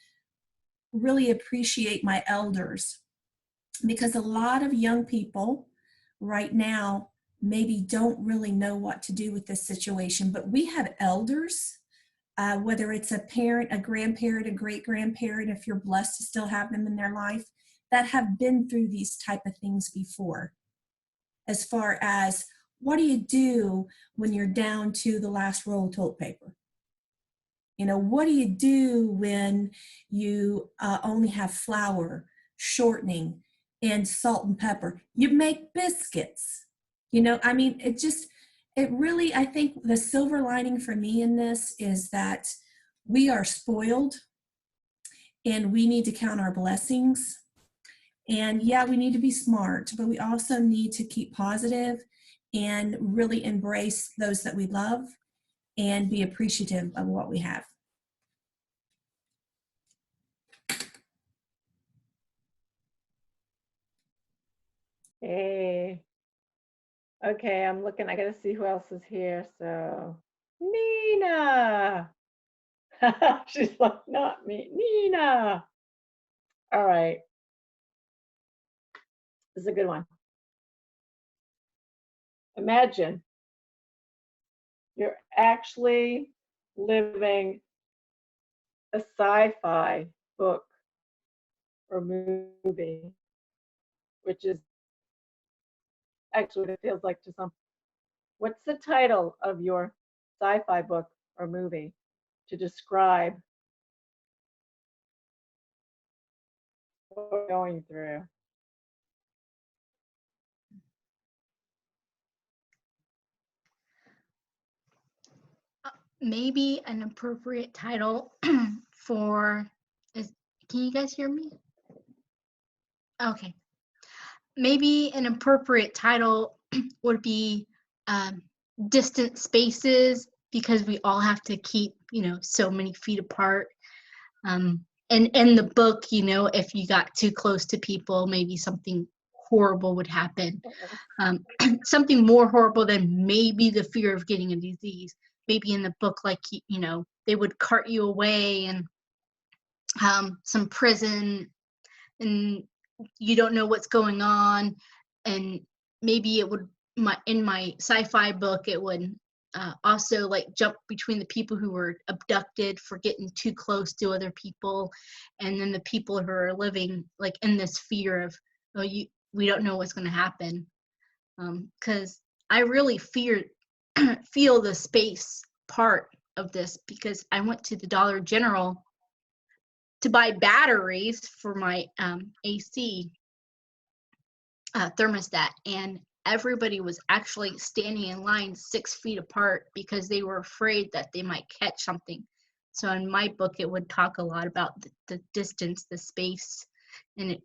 really appreciate my elders, because a lot of young people right now maybe don't really know what to do with this situation, but we have elders, whether it's a parent, a grandparent, a great-grandparent, if you're blessed to still have them in their life, that have been through these type of things before. As far as, what do you do when you're down to the last roll of toilet paper? You know, what do you do when you only have flour, shortening, and salt and pepper? You make biscuits. You know, I mean, it really, I think the silver lining for me in this is that we are spoiled and we need to count our blessings. And yeah, we need to be smart, but we also need to keep positive and really embrace those that we love and be appreciative of what we have. Hey. Okay, I'm looking. I gotta see who else is here. So, Nina. She's like, not me. Nina. All right. This is a good one. Imagine you're actually living a sci-fi book or movie, which is actually what it feels like to some. What's the title of your sci-fi book or movie to describe what we're going through? Maybe an appropriate title for can you guys hear me? Okay. Maybe an appropriate title would be distant spaces, because we all have to keep, so many feet apart. And in the book, if you got too close to people, maybe something horrible would happen. Something more horrible than maybe the fear of getting a disease. Maybe in the book, like, they would cart you away and some prison, and you don't know what's going on. And maybe it would, in my sci-fi book, it would also like jump between the people who were abducted for getting too close to other people, and then the people who are living like in this fear of, we don't know what's going to happen. Because I really feel the space part of this, because I went to the Dollar General to buy batteries for my AC thermostat, and everybody was actually standing in line 6 feet apart because they were afraid that they might catch something. So in my book, it would talk a lot about the distance, the space, and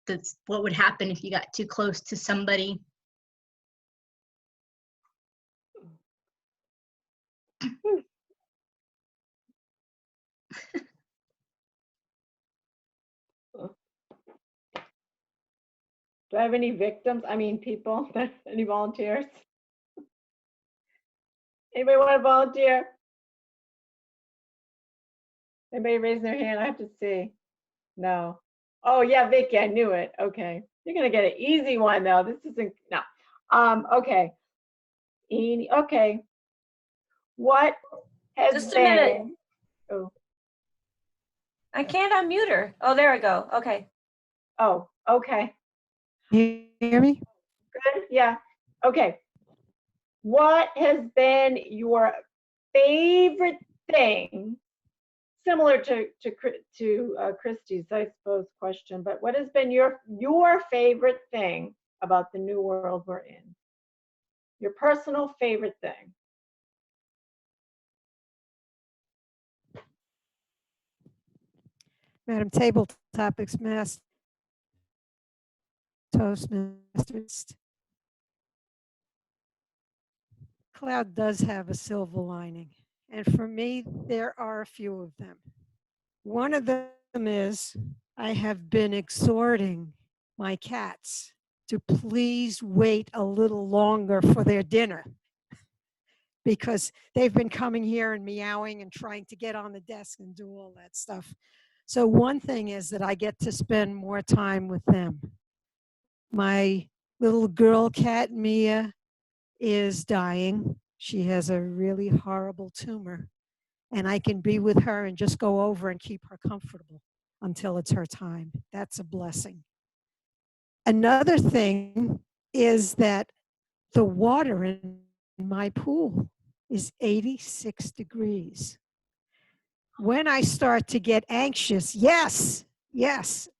that's what would happen if you got too close to somebody. Do I have any victims? I mean, people, any volunteers? Anybody want to volunteer? Anybody raise their hand? I have to see. No. Oh yeah, Vicky, I knew it. Okay. You're gonna get an easy one though. This isn't, no. Okay. Okay. What has Just a minute. been, oh, I can't unmute her. Oh, there we go. Okay. oh, okay, You hear me? good, yeah, okay. What has been your favorite thing, similar to Christie's, I suppose, question, but what has been your favorite thing about the new world we're in? Your personal favorite thing? Madam Table Topics Master Toastmasters. Cloud does have a silver lining. And for me, there are a few of them. One of them is I have been exhorting my cats to please wait a little longer for their dinner because they've been coming here and meowing and trying to get on the desk and do all that stuff. So one thing is that I get to spend more time with them. My little girl cat, Mia, is dying. She has a really horrible tumor. And I can be with her and just go over and keep her comfortable until it's her time. That's a blessing. Another thing is that the water in my pool is 86 degrees. When I start to get anxious, yes,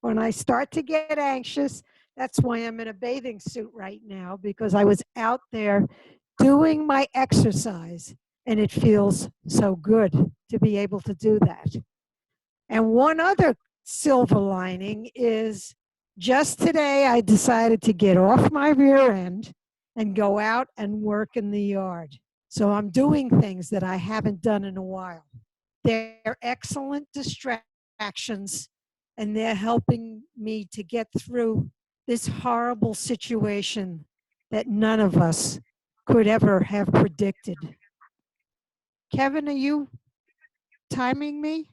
when I start to get anxious, that's why I'm in a bathing suit right now, because I was out there doing my exercise and it feels so good to be able to do that. And one other silver lining is just today I decided to get off my rear end and go out and work in the yard. So I'm doing things that I haven't done in a while. They're excellent distractions and they're helping me to get through this horrible situation that none of us could ever have predicted. Kevin, are you timing me?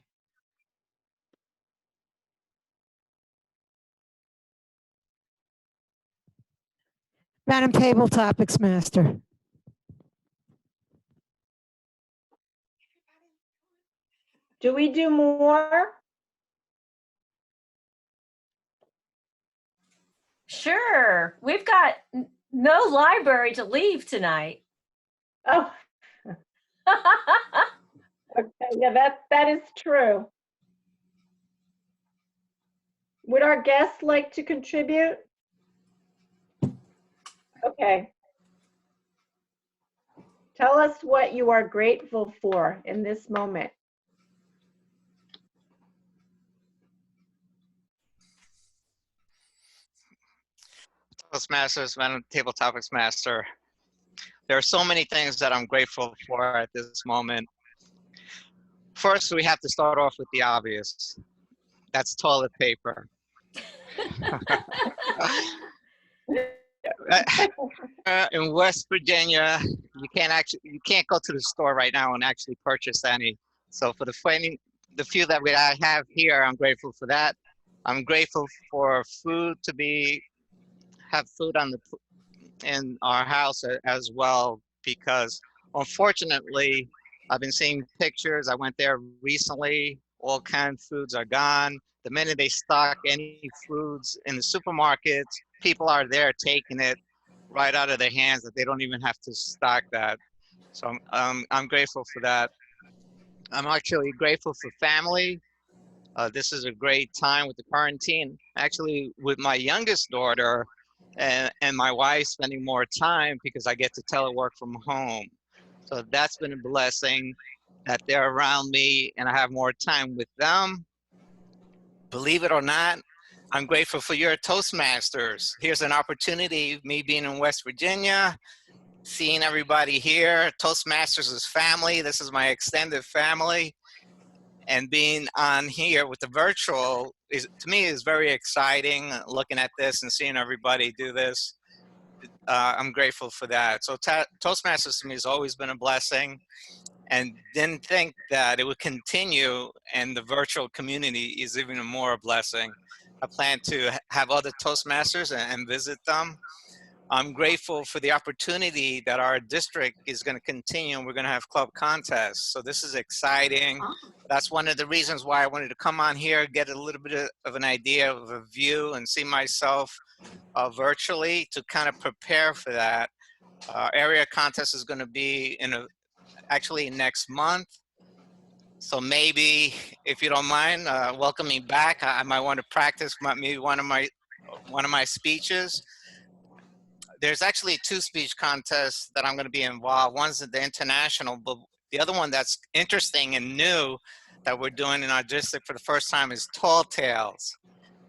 Madam Table Topics Master. Do we do more? Sure. We've got no library to leave tonight. Oh, okay, yeah, that is true. Would our guests like to contribute? Okay. Tell us what you are grateful for in this moment. Toastmasters, Madam Table Topics Master. There are so many things that I'm grateful for at this moment. First, we have to start off with the obvious. That's toilet paper. In West Virginia, you can't go to the store right now and actually purchase any. So for the few that I have here, I'm grateful for that. I'm grateful for food have food in our house as well, because unfortunately, I've been seeing pictures. I went there recently. All canned foods are gone. The minute they stock any foods in the supermarkets, people are there taking it right out of their hands that they don't even have to stock that. So I'm grateful for that. I'm actually grateful for family. This is a great time with the quarantine. Actually, with my youngest daughter and my wife spending more time because I get to telework from home. So that's been a blessing that they're around me and I have more time with them. Believe it or not, I'm grateful for your Toastmasters. Here's an opportunity, me being in West Virginia, seeing everybody here. Toastmasters is family. This is my extended family. And being on here with the virtual to me is very exciting. Looking at this and seeing everybody do this, I'm grateful for that. So Toastmasters to me has always been a blessing, and didn't think that it would continue, and the virtual community is even more a blessing. I plan to have other Toastmasters and visit them. I'm grateful for the opportunity that our district is going to continue, and we're going to have club contests. So this is exciting. That's one of the reasons why I wanted to come on here, get a little bit of an idea of a view and see myself virtually to kind of prepare for that. Area contest is going to be actually next month. So maybe, if you don't mind, welcome me back. I might want to practice maybe one of my speeches. There's actually 2 speech contests that I'm going to be involved. One's at the international, but the other one that's interesting and new that we're doing in our district for the first time is tall tales.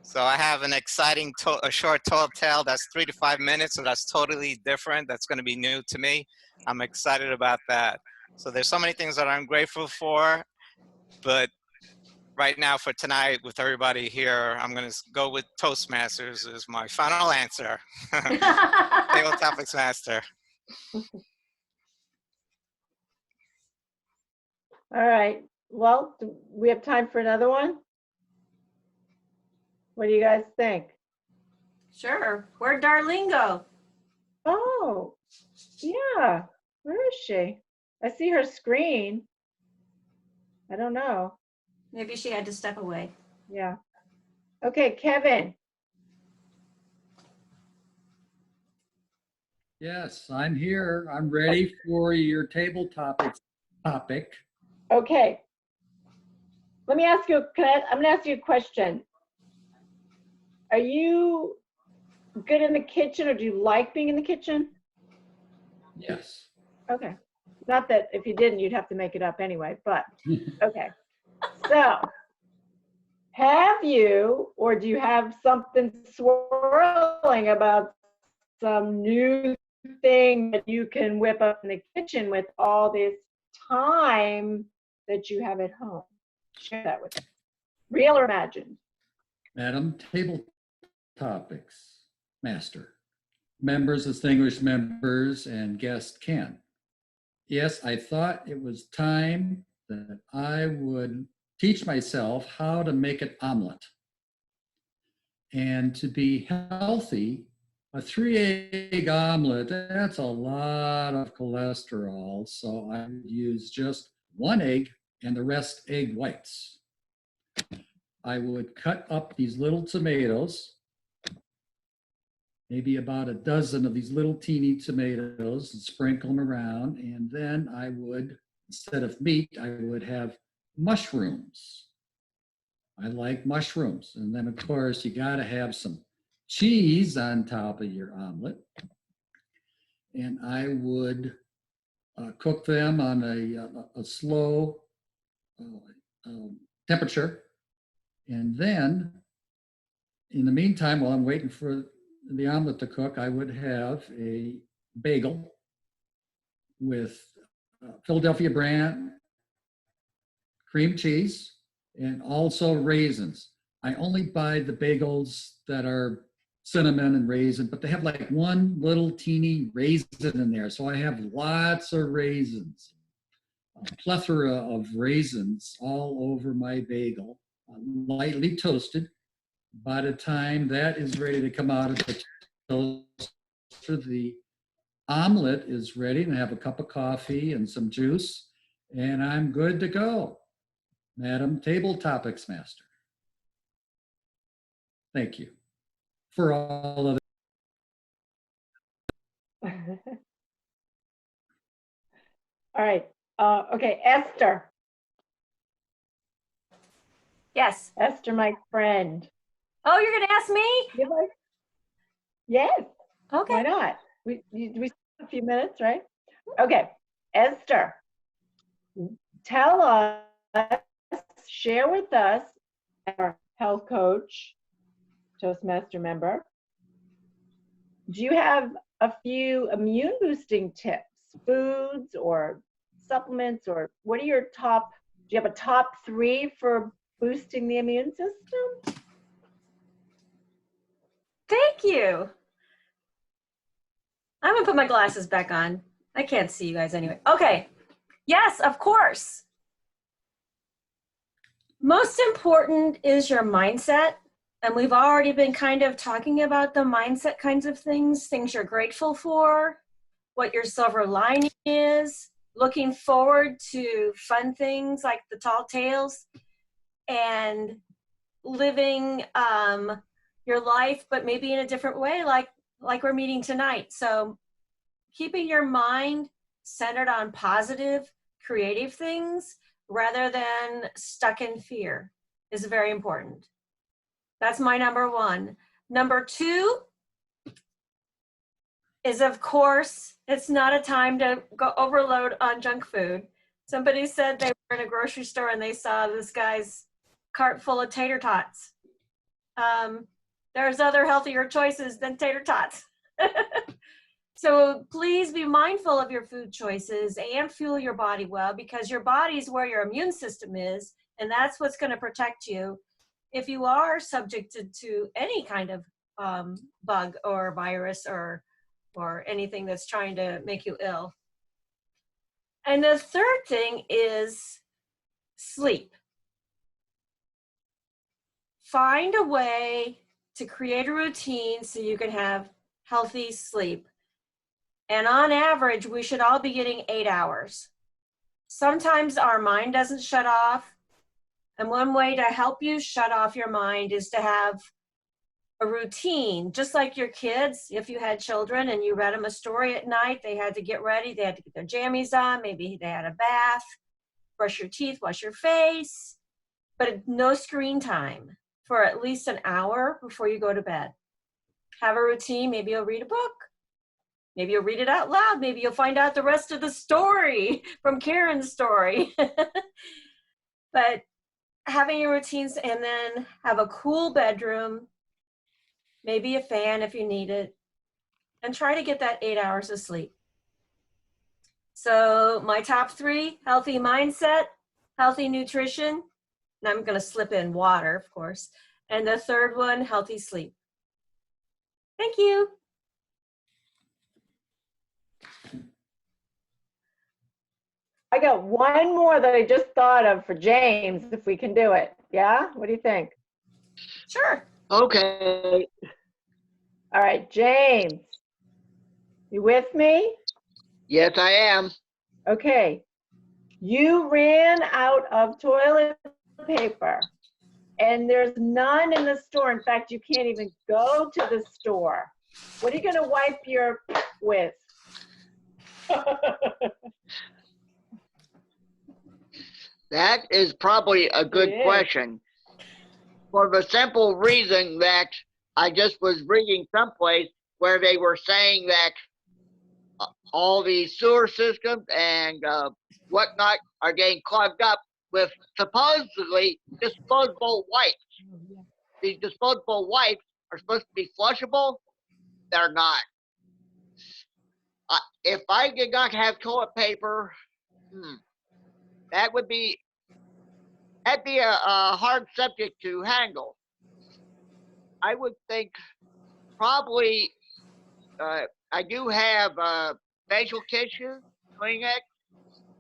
So I have an exciting, a short tall tale that's 3 to 5 minutes. So that's totally different. That's going to be new to me. I'm excited about that. So there's so many things that I'm grateful for, but right now for tonight with everybody here, I'm going to go with Toastmasters as my final answer. Table Topics Master. All right. Well, do we have time for another one? What do you guys think? Sure. Where'd Darlene go? Oh, yeah. Where is she? I see her screen. I don't know. Maybe she had to step away. Yeah. Okay, Kevin. Yes, I'm here. I'm ready for your table topic. Okay. Let me ask you, I'm going to ask you a question. Are you good in the kitchen, or do you like being in the kitchen? Yes. Okay. Not that if you didn't, you'd have to make it up anyway, but okay. So, have you, or do you have something swirling about some new thing that you can whip up in the kitchen with all this time that you have at home? Share that with me. Real or imagined? Madam Table Topics Master, members, distinguished members, and guest Ken. Yes, I thought it was time that I would teach myself how to make an omelet. And to be healthy, a 3-egg omelet, that's a lot of cholesterol. So I would use just 1 egg and the rest egg whites. I would cut up these little tomatoes, maybe about a dozen of these little teeny tomatoes, and sprinkle them around. And then I would, instead of meat, I would have mushrooms. I like mushrooms. And then, of course, you got to have some cheese on top of your omelet. And I would cook them on a slow temperature. And then, in the meantime, while I'm waiting for the omelet to cook, I would have a bagel with Philadelphia brand cream cheese and also raisins. I only buy the bagels that are cinnamon and raisin, but they have like one little teeny raisin in there. So I have lots of raisins, a plethora of raisins all over my bagel, lightly toasted. By the time that is ready to come out of the toaster, the omelet is ready, and I have a cup of coffee and some juice, and I'm good to go. Madam Table Topics Master. Thank you for all of All right. Okay, Esther. Yes. Esther, my friend. Oh, you're going to ask me? Yes. Okay. Why not? We still have a few minutes, right? Okay, Esther, tell us, share with us, our health coach, Toastmaster member, do you have a few immune boosting tips, foods or supplements, or what are your top, do you have a top 3 for boosting the immune system? Thank you. I'm gonna put my glasses back on. I can't see you guys anyway. Okay. Yes, of course. Most important is your mindset And we've already been kind of talking about the mindset kinds of things you're grateful for, what your silver lining is, looking forward to fun things like the tall tales, and living your life, but maybe in a different way, like we're meeting tonight. So keeping your mind centered on positive, creative things rather than stuck in fear is very important. That's my number one. Number two is, of course, it's not a time to go overload on junk food. Somebody said they were in a grocery store and they saw this guy's cart full of tater tots. There's other healthier choices than tater tots. So please be mindful of your food choices and fuel your body well, because your body is where your immune system is, and that's what's going to protect you if you are subjected to any kind of bug or virus or anything that's trying to make you ill. And the third thing is sleep. Find a way to create a routine so you can have healthy sleep. And on average, we should all be getting 8 hours. Sometimes our mind doesn't shut off. And one way to help you shut off your mind is to have a routine, just like your kids. If you had children and you read them a story at night, they had to get ready, they had to get their jammies on, maybe they had a bath, brush your teeth, wash your face, but no screen time for at least an hour before you go to bed. Have a routine. Maybe you'll read a book. Maybe you'll read it out loud. Maybe you'll find out the rest of the story from Karen's story. But having your routines, and then have a cool bedroom, maybe a fan if you need it, and try to get that 8 hours of sleep. So my top three: healthy mindset, healthy nutrition, and I'm going to slip in water, of course. And the third one, healthy sleep. Thank you. I got one more that I just thought of for James, if we can do it. Yeah? What do you think? Sure. Okay. All right, James, you with me? Yes, I am. Okay. You ran out of toilet paper and there's none in the store. In fact, you can't even go to the store. What are you going to wipe your with? That is probably a good It is. question, for the simple reason that I just was reading someplace where they were saying that all the sewer systems and whatnot are getting clogged up with supposedly disposable wipes. These disposable wipes are supposed to be flushable. They're not. If I did not have toilet paper, that'd be a hard subject to handle. I would think probably I do have facial tissue, Kleenex.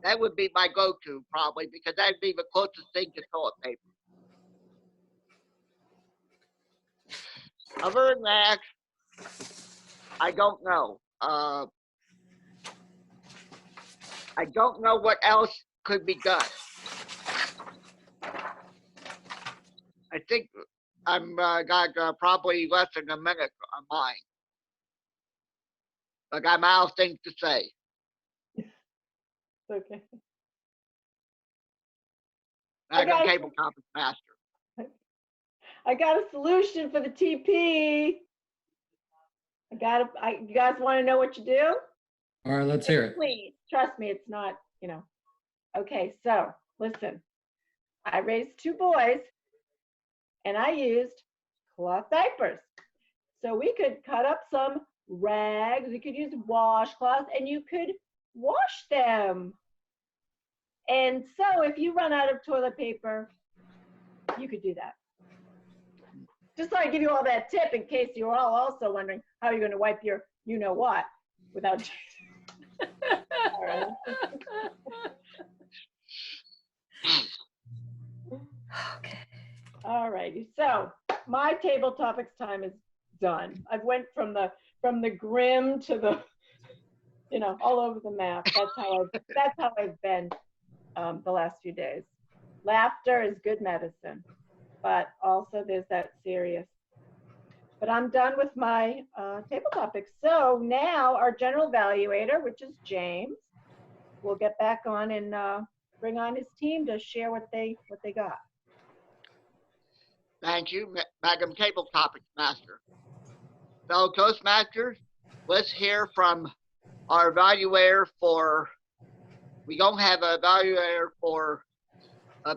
That would be my go-to probably, because that'd be the closest thing to toilet paper. Other than that, I don't know. I don't know what else could be done. I think I'm got probably less than a minute on mine. But I'm out of things to say. Okay. I got got it. cable conference master. I got a solution for the TP. You guys want to know what you do? All right, let's hear it. Please, trust me, it's not, Okay, so listen. I raised 2 boys and I used cloth diapers. So we could cut up some rags, we could use washcloth, and you could wash them. And so if you run out of toilet paper, you could do that. Just so I give you all that tip in case you're all also wondering how you're going to wipe your you-know-what without... All right. Okay. All righty. So my table topics time is done. I've went from the grim to the, all over the map. That's how I've been the last few days. Laughter is good medicine, but also there's that serious. But I'm done with my table topics. So now our general evaluator, which is James, will get back on and bring on his team to share what they got. Thank you, Madam Table Topics Master. Fellow Toastmasters, let's hear from our evaluator for, we don't have an evaluator for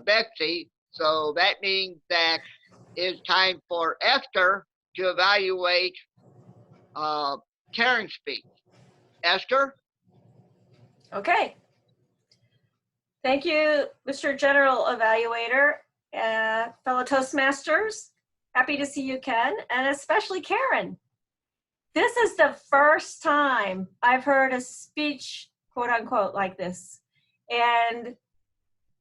Betsy, so that means that it's time for Esther to evaluate Karen's speech. Esther? Okay. Thank you, Mr. General Evaluator, fellow Toastmasters. Happy to see you, Ken, and especially Karen. This is the first time I've heard a speech, quote unquote, like this. And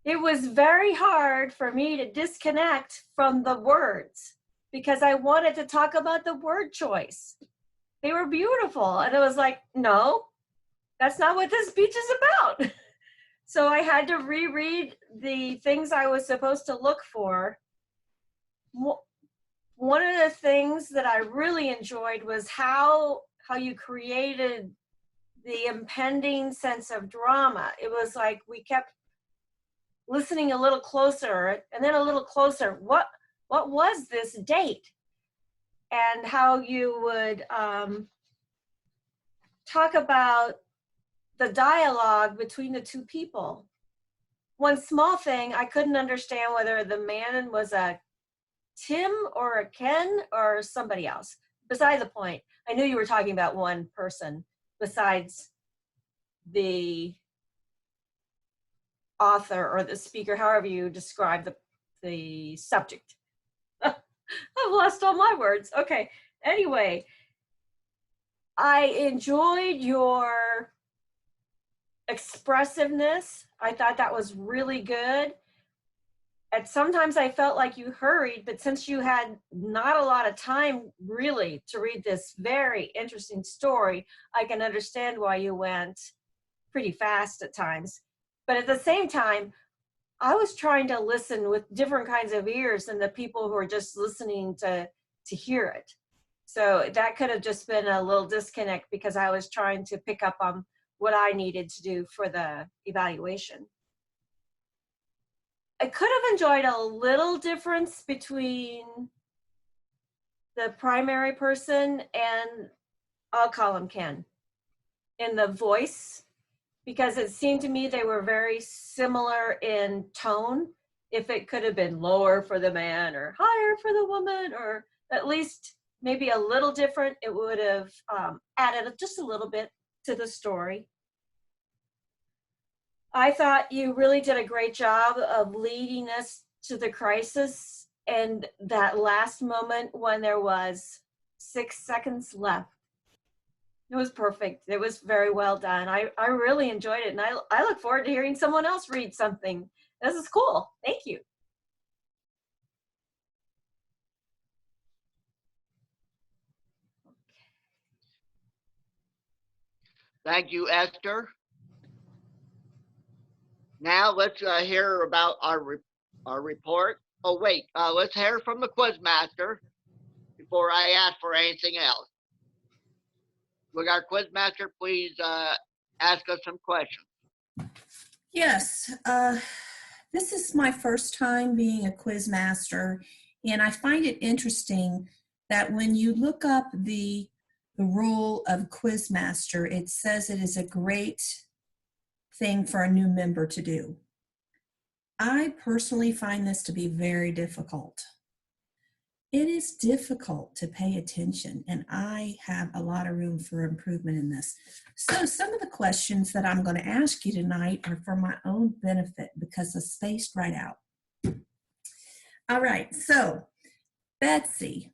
it was very hard for me to disconnect from the words because I wanted to talk about the word choice. They were beautiful. And it was like, no, that's not what this speech is about. So I had to reread the things I was supposed to look for. One of the things that I really enjoyed was how you created the impending sense of drama. It was like we kept listening a little closer and then a little closer. What was this date? And how you would talk about the dialogue between the two people. One small thing, I couldn't understand whether the man was a Tim or a Ken or somebody else. Beside the point, I knew you were talking about one person besides the author or the speaker, however you describe the subject. I've lost all my words. Okay, anyway, I enjoyed your expressiveness. I thought that was really good. And sometimes I felt like you hurried, but since you had not a lot of time really to read this very interesting story, I can understand why you went pretty fast at times. But at the same time, I was trying to listen with different kinds of ears than the people who are just listening to hear it. So that could have just been a little disconnect because I was trying to pick up on what I needed to do for the evaluation. I could have enjoyed a little difference between the primary person and I'll call him Ken in the voice, because it seemed to me they were very similar in tone. If it could have been lower for the man or higher for the woman, or at least maybe a little different, it would have added just a little bit to the story. I thought you really did a great job of leading us to the crisis, and that last moment when there was 6 seconds left. It was perfect. It was very well done. I really enjoyed it, and I look forward to hearing someone else read something. This is cool. Thank you. Thank you, Esther. Now let's hear about our report. Oh wait, let's hear from the quiz master before I ask for anything else. Would our quiz master please ask us some questions? Yes, this is my first time being a quiz master, and I find it interesting that when you look up the role of quiz master, it says it is a great thing for a new member to do. I personally find this to be very difficult. It is difficult to pay attention, and I have a lot of room for improvement in this. So some of the questions that I'm going to ask you tonight are for my own benefit because they're spaced right out. All right, so Betsy,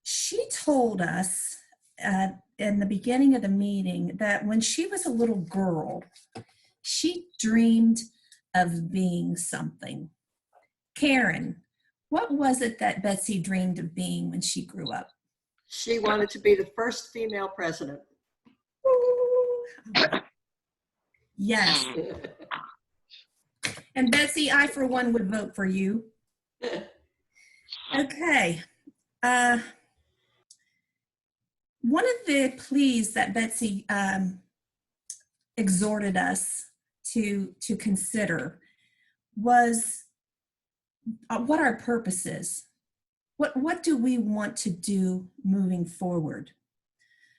she told us in the beginning of the meeting that when she was a little girl, she dreamed of being something. Karen, What was it that Betsy dreamed of being when she grew up? She wanted to be the first female president. Yes. And Betsy, I for one would vote for you. Okay. One of the pleas that Betsy exhorted us to consider was what our purpose is. What do we want to do moving forward?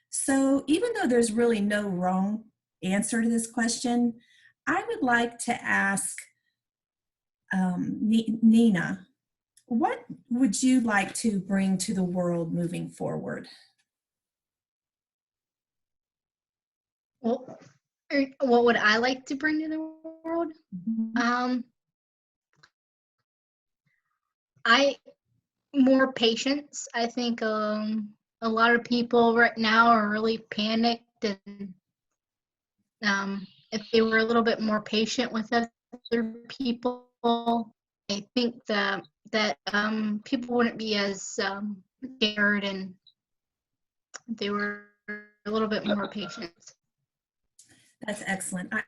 So even though there's really no wrong answer to this question, I would like to ask Nina, what would you like to bring to the world moving forward? Well, what would I like to bring to the world? More patience. I think a lot of people right now are really panicked, and if they were a little bit more patient with other people, I think that people wouldn't be as scared, and they were a little bit more patient. That's excellent. I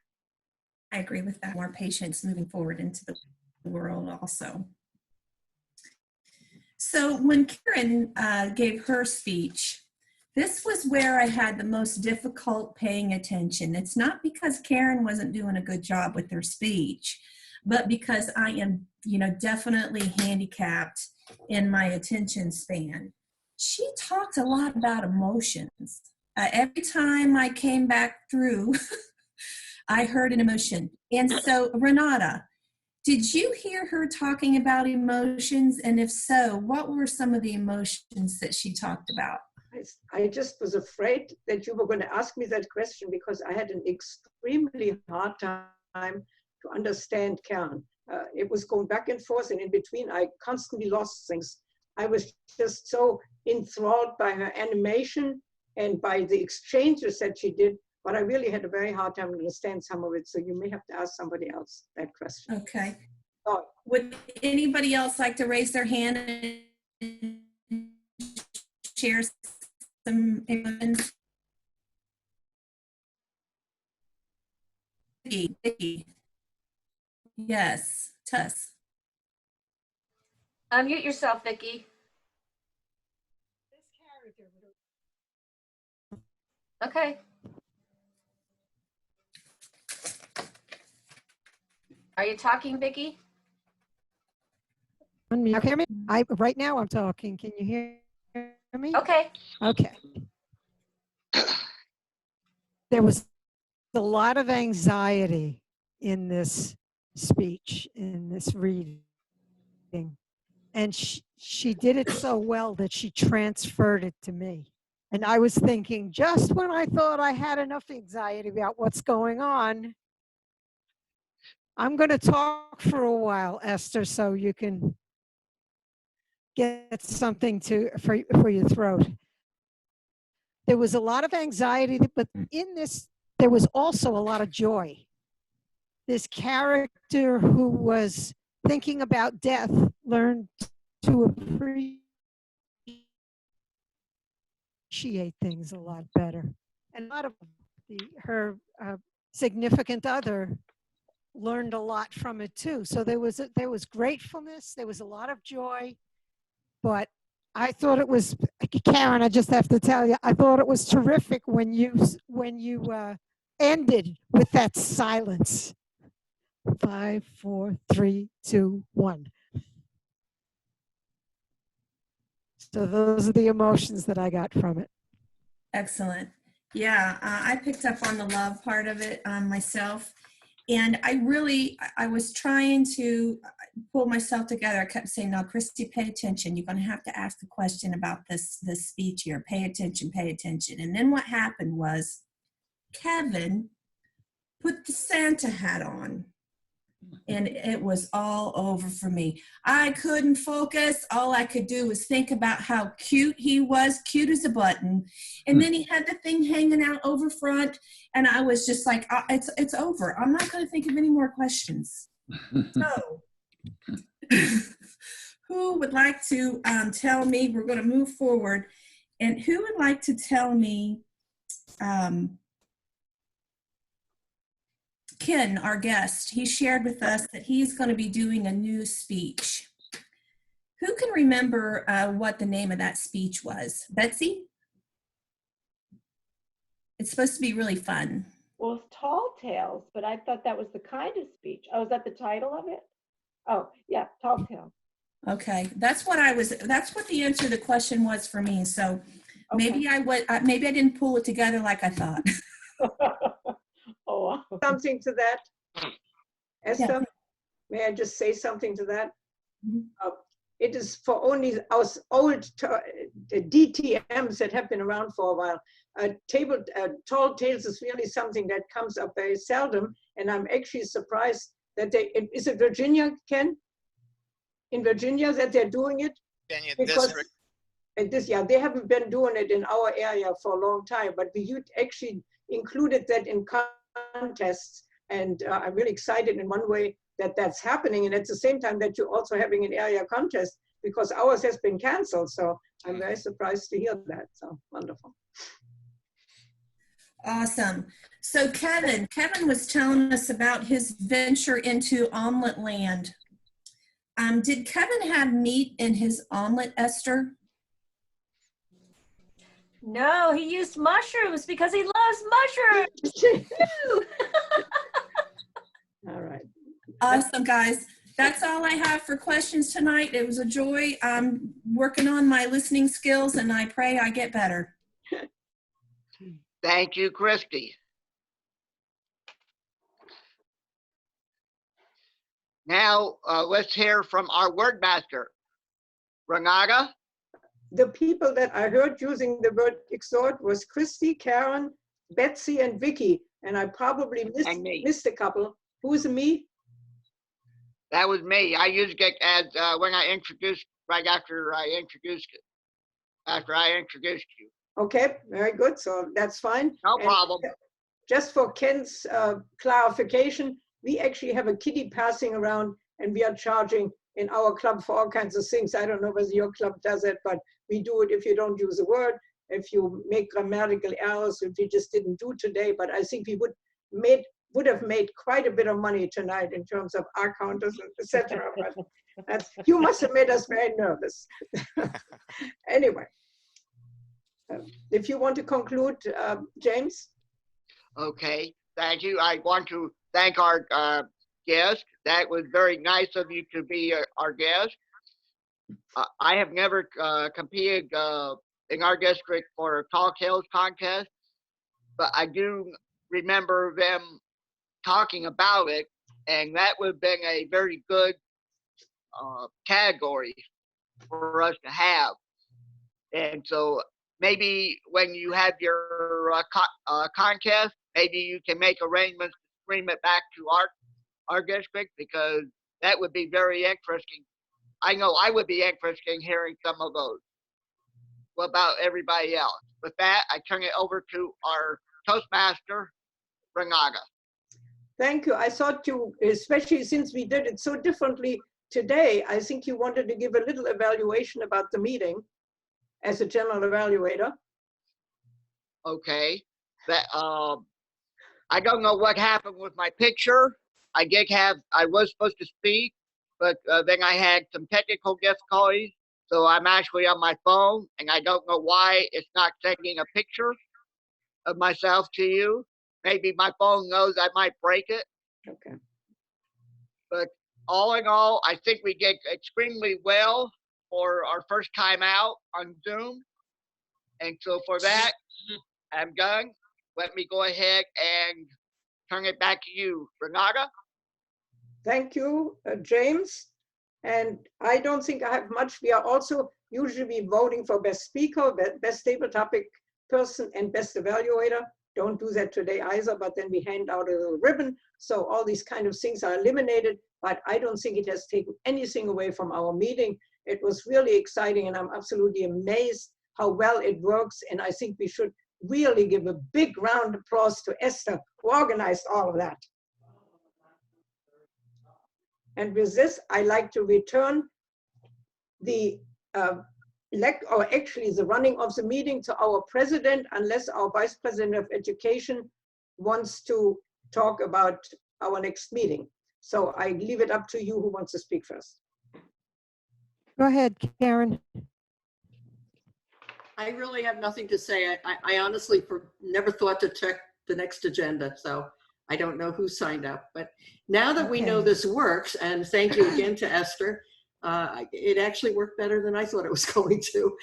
agree with that. More patience moving forward into the world also. So when Karen gave her speech, this was where I had the most difficult paying attention. It's not because Karen wasn't doing a good job with her speech, but because I am, definitely handicapped in my attention span. She talked a lot about emotions. Every time I came back through, I heard an emotion. And so, Renata, did you hear her talking about emotions? And if so, what were some of the emotions that she talked about? I just was afraid that you were going to ask me that question because I had an extremely hard time to understand Karen. It was going back and forth, and in between, I constantly lost things. I was just so enthralled by her animation and by the exchanges that she did, but I really had a very hard time to understand some of it, so you may have to ask somebody else that question. Okay. Oh. Would anybody else like to raise their hand and share some emotions? Vicki. Yes, Tuss. Unmute yourself, Vicki. Okay. Are you talking, Vicki? Unmute. Can you hear me? Right now I'm talking. Can you hear me? Okay. Okay. There was a lot of anxiety in this speech, in this reading. And she did it so well that she transferred it to me. And I was thinking, just when I thought I had enough anxiety about what's going on, I'm going to talk for a while, Esther, so you can get something for your throat. There was a lot of anxiety, but in this, there was also a lot of joy. This character who was thinking about death learned to appreciate things a lot better. And a lot of her significant other learned a lot from it too. So there was gratefulness, there was a lot of joy, but I thought it was, Karen, I just have to tell you, I thought it was terrific when you ended with that silence. 5, 4, 3, 2, 1. So those are the emotions that I got from it. Excellent. Yeah, I picked up on the love part of it myself. And I was trying to pull myself together. I kept saying, no, Christy, pay attention. You're going to have to ask a question about this speech here. Pay attention, pay attention. And then what happened was Kevin put the Santa hat on. And it was all over for me. I couldn't focus. All I could do was think about how cute he was, cute as a button. And then he had the thing hanging out over front. And I was just like, it's over. I'm not going to think of any more questions. So, who would like to tell me, we're going to move forward, and who would like to tell me, Ken, our guest, he shared with us that he's going to be doing a new speech. Who can remember what the name of that speech was? Betsy? It's supposed to be really fun. Well, it's Tall Tales, but I thought that was the kind of speech. Oh, is that the title of it? Oh, yeah, Tall Tales. Okay, that's what the answer to the question was for me. So maybe maybe I didn't pull it together like I thought. Oh, Something to that, Esther? Yeah. May I just say something to that? Mhm. It is for only us old DTMs that have been around for a while. Tall Tales is really something that comes up very seldom, and I'm actually surprised that is it Virginia, Ken? In Virginia that they're doing it? Virginia Because District. they haven't been doing it in our area for a long time, but we actually included that in contests, and I'm really excited in one way that that's happening, and at the same time that you're also having an area contest, because ours has been canceled, so I'm very surprised to hear that, so wonderful. Awesome. So Kevin was telling us about his venture into omelet land. Did Kevin have meat in his omelet, Esther? No, he used mushrooms because he loves mushrooms. All right. Awesome, guys. That's all I have for questions tonight. It was a joy. I'm working on my listening skills, and I pray I get better. Thank you, Christy. Now, let's hear from our word master, Renata. The people that I heard using the word exhort was Christy, Karen, Betsy, and Vicky, and I probably missed a couple. Who's me? That was me. I used it as when I introduced, right after I introduced you. Okay, very good. So that's fine. No And problem. just for Ken's clarification, we actually have a kitty passing around, and we are charging in our club for all kinds of things. I don't know whether your club does it, but we do it if you don't use a word, if you make grammatical errors, which we just didn't do today. But I think we would have made quite a bit of money tonight in terms of our counters, etc. But you must have made us very nervous. Anyway, if you want to conclude, James. Okay, thank you. I want to thank our guest. That was very nice of you to be our guest. I have never competed in our district for a Tall Tales contest, but I do remember them talking about it, and that would have been a very good category for us to have. And so maybe when you have your contest, maybe you can make arrangements to stream it back to our district, because that would be very interesting. I know I would be interested in hearing some of those. What about everybody else? With that, I turn it over to our Toastmaster, Renata. Thank you. I thought you, especially since we did it so differently today, I think you wanted to give a little evaluation about the meeting as a general evaluator. Okay. That I don't know what happened with my picture. I was supposed to speak, but then I had some technical difficulties. So I'm actually on my phone, and I don't know why it's not sending a picture of myself to you. Maybe my phone knows I might break it. Okay. But all in all, I think we did extremely well for our first time out on Zoom. And so for that, I'm done. Let me go ahead and turn it back to you, Renata. Thank you, James. And I don't think I have much. We are also usually voting for best speaker, best table topic person, and best evaluator. Don't do that today either, but then we hand out a little ribbon. So all these kind of things are eliminated, but I don't think it has taken anything away from our meeting. It was really exciting, and I'm absolutely amazed how well it works. And I think we should really give a big round of applause to Esther, who organized all of that. And with this, I like to return the or actually the running of the meeting to our president, unless our vice president of education wants to talk about our next meeting. So I leave it up to you who wants to speak first. Go ahead, Karen. I really have nothing to say. I honestly never thought to check the next agenda, so I don't know who signed up. But now that we know Okay. this works, and thank you again to Esther, it actually worked better than I thought it was going to.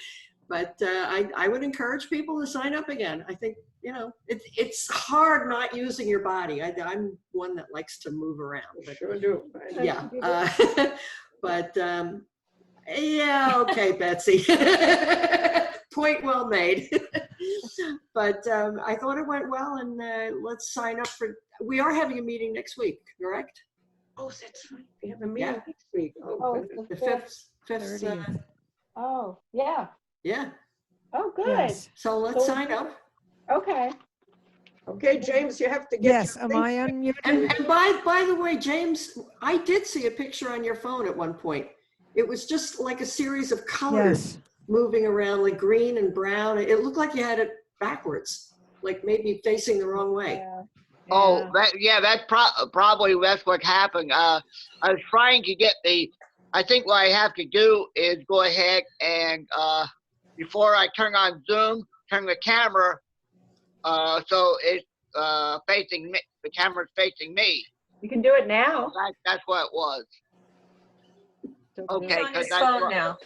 But I would encourage people to sign up again. I think, you know, it's hard not using your body. I'm one that likes to move around. But, Sure do. yeah. But yeah, okay, Betsy. Point well made. But I thought it went well, and let's sign up for, we are having a meeting next week, correct? Oh, that's right. We have a meeting Yeah. next week. Oh, Oh, goodness. The fifth, 30th. Oh, yeah. yeah. Oh, good. Yes. So let's sign up. Okay. Okay, James, you have to get Yes, your am thing. I unmuted? And by the way, James, I did see a picture on your phone at one point. It was just like a series of colors Yes. moving around, like green and brown. It looked like you had it backwards, like maybe facing the wrong way. Yeah. Oh, that's probably that's what happened. I was trying to get I think what I have to do is go ahead and before I turn on Zoom, turn the camera so it's facing me. The camera's facing me. You can do it now. That's what it was. Okay, It's on his 'cause that's phone what, now.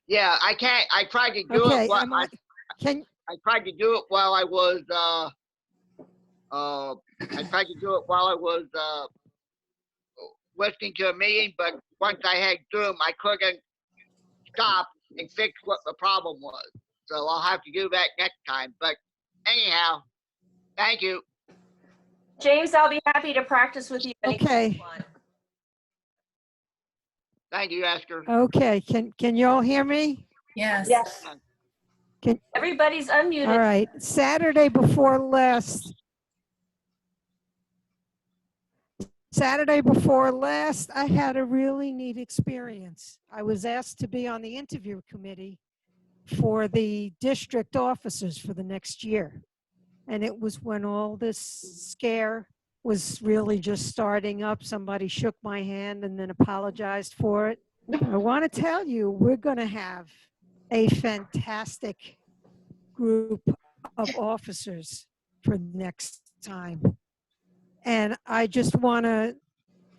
yeah, I can't. I tried to do Okay, it. What can, I tried to do it while I was I tried to do it while I was listening to a meeting, but once I had Zoom, I couldn't stop and fix what the problem was. So I'll have to do that next time. But anyhow, thank you. James, I'll be happy to practice with you anytime Okay. you want. Thank you, Esther. okay, can you all hear me? Yes. Yes. Everybody's unmuted. All right, Saturday before last, I had a really neat experience. I was asked to be on the interview committee for the district officers for the next year. And it was when all this scare was really just starting up. Somebody shook my hand and then apologized for it. I want to tell you, we're going to have a fantastic group of officers for next time. And I just want to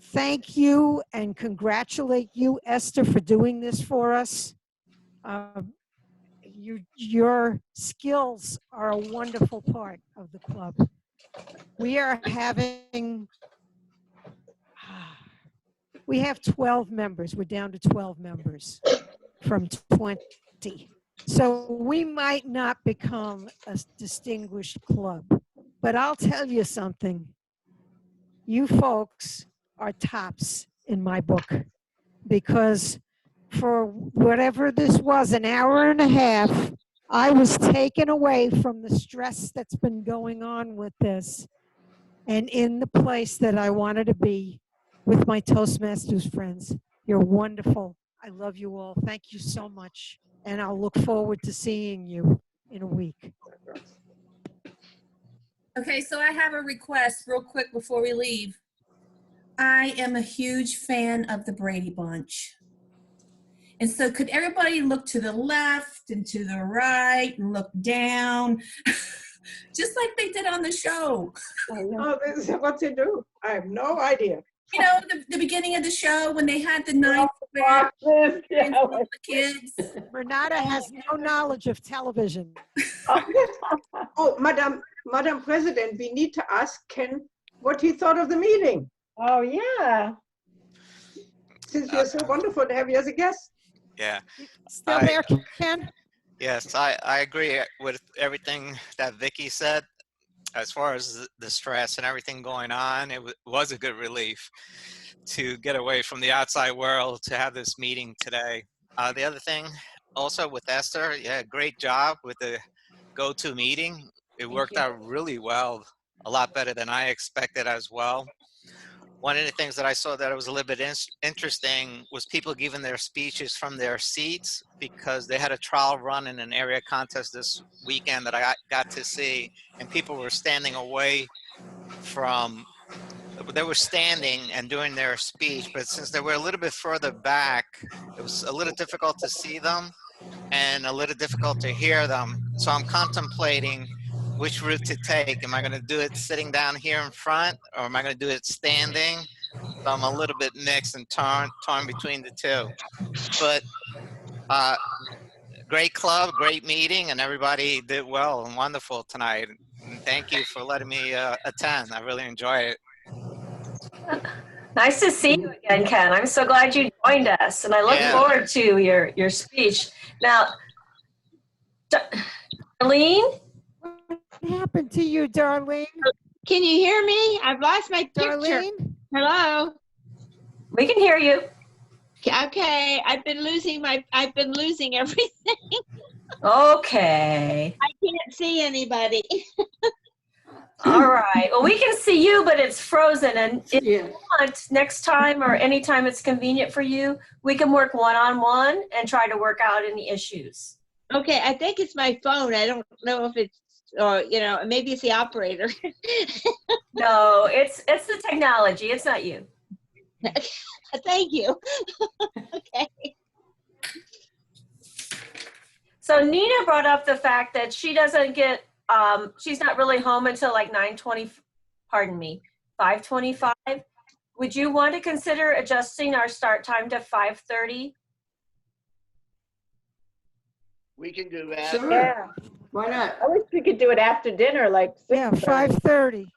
thank you and congratulate you, Esther, for doing this for us. Your skills are a wonderful part of the club. We are having, we have 12 members. We're down to 12 members from 20. So we might not become a distinguished club, but I'll tell you something. You folks are tops in my book, because for whatever this was, an hour and a half, I was taken away from the stress that's been going on with this and in the place that I wanted to be with my Toastmasters friends. You're wonderful. I love you all. Thank you so much. And I'll look forward to seeing you in a week. Okay, so I have a request real quick before we leave. I am a huge fan of the Brady Bunch. And so could everybody look to the left and to the right and look down, just like they did on the show? Oh, this is what they do. I have no idea. You know, the beginning of the show when they had the ninth grade Boxes, yeah. and all the kids. Renata has no knowledge of television. Oh, Madam President, we need to ask Ken what he thought of the meeting, Oh, yeah. since you're so wonderful to have you as a guest. Yeah. Still there, Ken? Yes, I agree with everything that Vicky said. As far as the stress and everything going on, it was a good relief to get away from the outside world to have this meeting today. The other thing, also with Esther, yeah, great job with the go-to meeting. It worked out really well, a lot better than I expected as well. one of the things that I saw that was a little bit interesting was people giving their speeches from their seats, because they had a trial run in an area contest this weekend that I got to see, and people were standing away from, they were standing and doing their speech, but since they were a little bit further back, it was a little difficult to see them and a little difficult to hear them. So I'm contemplating which route to take. Am I going to do it sitting down here in front, or am I going to do it standing? So I'm a little bit mixed and torn between the two. But great club, great meeting, and everybody did well and wonderful tonight. And thank you for letting me attend. I really enjoyed it. Nice to see you again, Ken. I'm so glad you joined us, and I look Yeah. forward to your speech. Now, Darlene? What happened to you, Darlene? Can you hear me? I've lost my picture. Darlene? Hello? We can hear you. Okay, I've been losing everything. Okay. I can't see anybody. All right. Well, we can see you, but it's frozen. And if Yeah. you want, next time or anytime it's convenient for you, we can work one-on-one and try to work out any issues. Okay, I think it's my phone. I don't know if it's, or maybe it's the operator. No, it's the technology. It's not you. Thank you. Okay. So Nina brought up the fact that she doesn't get, she's not really home until like 5:25. Would you want to consider adjusting our start time to 5:30? We can do that. Sure. Yeah, Why not? I wish we could do it after dinner, like 6:30. Yeah, 5:30.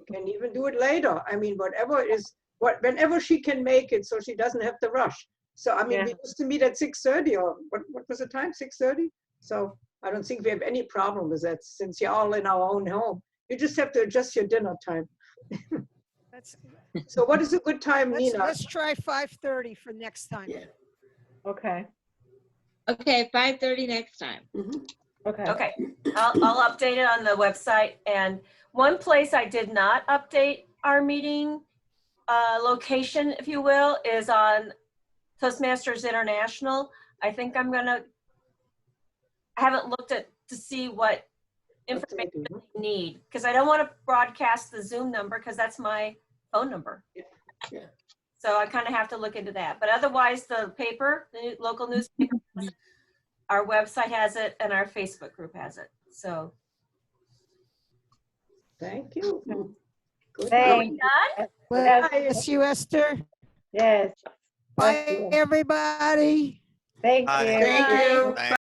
Can even do it later. I mean, whatever is, whenever she can make it, so she doesn't have to rush. So, I mean, Yeah. we used to meet at 6:30, or what was the time, 6:30? So I don't think we have any problem with that, since you're all in our own home. You just have to adjust your dinner time. Let's, So what is a good time, let's, Nina? let's try 5:30 for next time. Yeah. Okay, Okay, 5:30 next time. Mhm. okay. Okay, I'll update it on the website. And one place I did not update our meeting location, if you will, is on Toastmasters International. I think I haven't looked at to see what information you need, because I don't want to broadcast the Zoom number, because that's my phone number. Yeah. So I kind of have to look into that. But otherwise, the paper, the local newspaper, our website has it, and our Facebook group has it. So Thank you. Good. Thank done? Bless you, Esther. Yes. Bye, everybody. Thank Bye. you. Thank you. Bye.